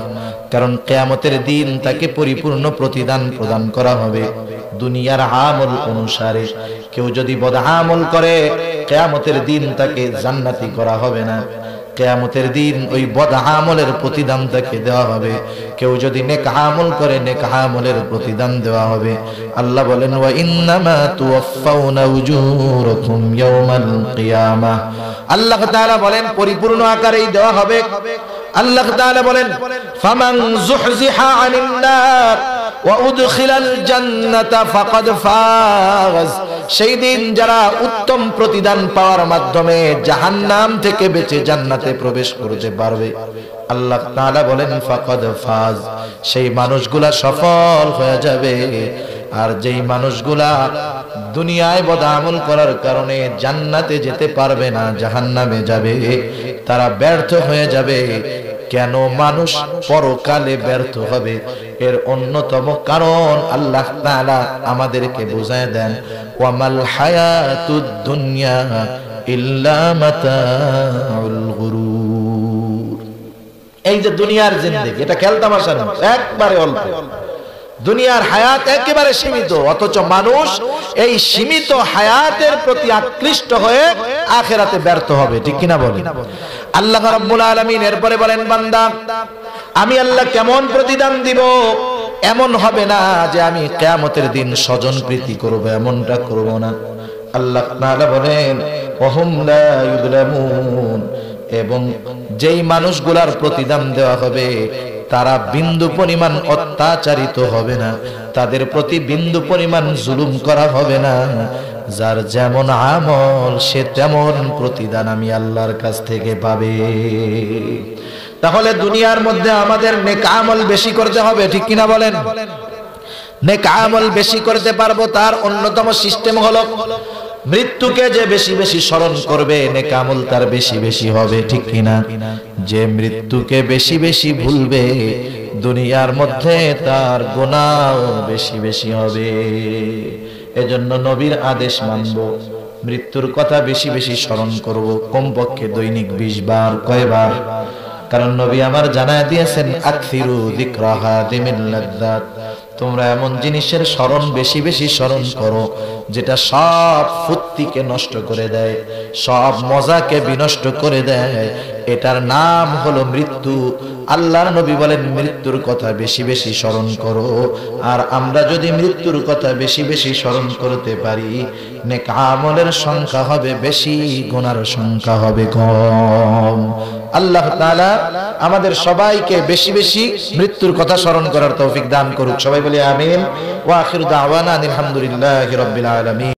কারণ কিয়ামতের দিন তাকে পরিপূর্ণ প্রতিদান প্রদান করা হবে দুনিয়ার আমল অনুসারে। কেউ যদি বদ আমল করে কিয়ামতের দিন তাকে জান্নাতি করা হবে না, কিয়ামতের দিন ওই বদ আমলের প্রতিদান তাকে দেওয়া হবে। কেউ যদি নেক আমল করে নেক আমলের প্রতিদান দেওয়া হবে। আল্লাহ বলেন, ওয়া ইন্নামা তুওয়াফাউনা উজুরাকুম ইয়াওমাল কিয়ামাহ, আল্লাহ তাআলা বলেন পরিপূর্ণ আকারেই দেওয়া হবে। আল্লাহ তাআলা বলেন, ফামান যুহজিহা আনিন নার ওয়া উদখিলাল জান্নাতা ফাকাদ ফাজ, সেই দিন যারা উত্তম প্রতিদান পাওয়ার মাধ্যমে জাহান্নাম থেকে বেঁচে জান্নাতে প্রবেশ করতে পারবে, আল্লাহ তাআলা বলেন ফাকাদ ফাজ, সেই মানুষগুলা সফল হয়ে যাবে। আর যেই মানুষগুলা দুনিয়ায় বদআমল করার কারণে জান্নাতে যেতে পারবে না, জাহান্নামে যাবে, তারা ব্যর্থ হয়ে যাবে। কেন মানুষ পরকালে ব্যর্থ হবে? এর অন্যতম কারণ আল্লাহ তাআলা আমাদেরকে বুঝায় দেন, ওয়ামাল হায়াতুদ দুনিয়া ইল্লা মাতাউল গুরুর। এই যে দুনিয়ার জিন্দেগি, এটা খেলতামাশা না, একবারে অল্প। দুনিয়ার হায়াত একেবারে সীমিত, অথচ মানুষ এই সীমিত হায়াতের প্রতি আকৃষ্ট হয়ে আখিরাতে ব্যর্থ হবে, ঠিক কিনা বলেন? আল্লাহ রাব্বুল আলামিন এরপরে বলেন, বান্দা আমি আল্লাহ কেমন প্রতিদান দিব? এমন হবে না যে আমি কিয়ামতের দিন স্বজন প্রীতি করব, এমনটা করব না। আল্লাহ তাআলা বলেন ওয়াহুম লা ইউযলামুন, এবং যেই মানুষগুলার প্রতিদান দেওয়া হবে তারা বিন্দু পরিমাণ অত্যাচারিত হবে না, তাদের প্রতি বিন্দু পরিমাণ জুলুম করা হবে না। যার যেমন আমল সে তেমন প্রতিদান আমি আল্লাহর কাছ থেকে পাবে। তাহলে দুনিয়ার মধ্যে আমাদের নেক আমল বেশি করতে হবে, ঠিক কিনা বলেন? নেক আমল বেশি করতে পারবো তার অন্যতম সিস্টেম হলো মৃত্যুকে যে বেশি বেশি স্মরণ করবে নেক আমল তার বেশি বেশি হবে, ঠিক কিনা? যে মৃত্যুকে বেশি বেশি ভুলবে দুনিয়ার মধ্যে তার গুনাহ বেশি বেশি হবে। এজন্য নবীর আদেশ মানব, মৃত্যুর কথা বেশি বেশি স্মরণ করব, কমপক্ষে দৈনিক 20 বার। কয়বার? কারণ নবী আমার জানায় দিয়েছেন আকসিরু যিকরা হাদিমিল লাযযাত, তোমরা এমন জিনিসের স্মরণ বেশি বেশি স্মরণ করো যেটা সব ফুর্তিকে নষ্ট করে দেয়, সব মজাকে বিনষ্ট করে দেয়। এটার নাম হলো মৃত্যু। আল্লাহর নবী বলেন মৃত্যুর কথা বেশি বেশি স্মরণ করো। আর আমরা যদি মৃত্যুর কথা বেশি বেশি স্মরণ করতে পারি, নেক আমলের সংখ্যা হবে বেশি, গুনার সংখ্যা হবে কম। আল্লাহ তাআলা আমাদের সবাইকে বেশি বেশি মৃত্যুর কথা স্মরণ করার তৌফিক দান করুক। সবাই বলি আমিন। ওয়া আখিরু দাওয়ানা আলহামদুলিল্লাহি রাব্বিল আলামিন।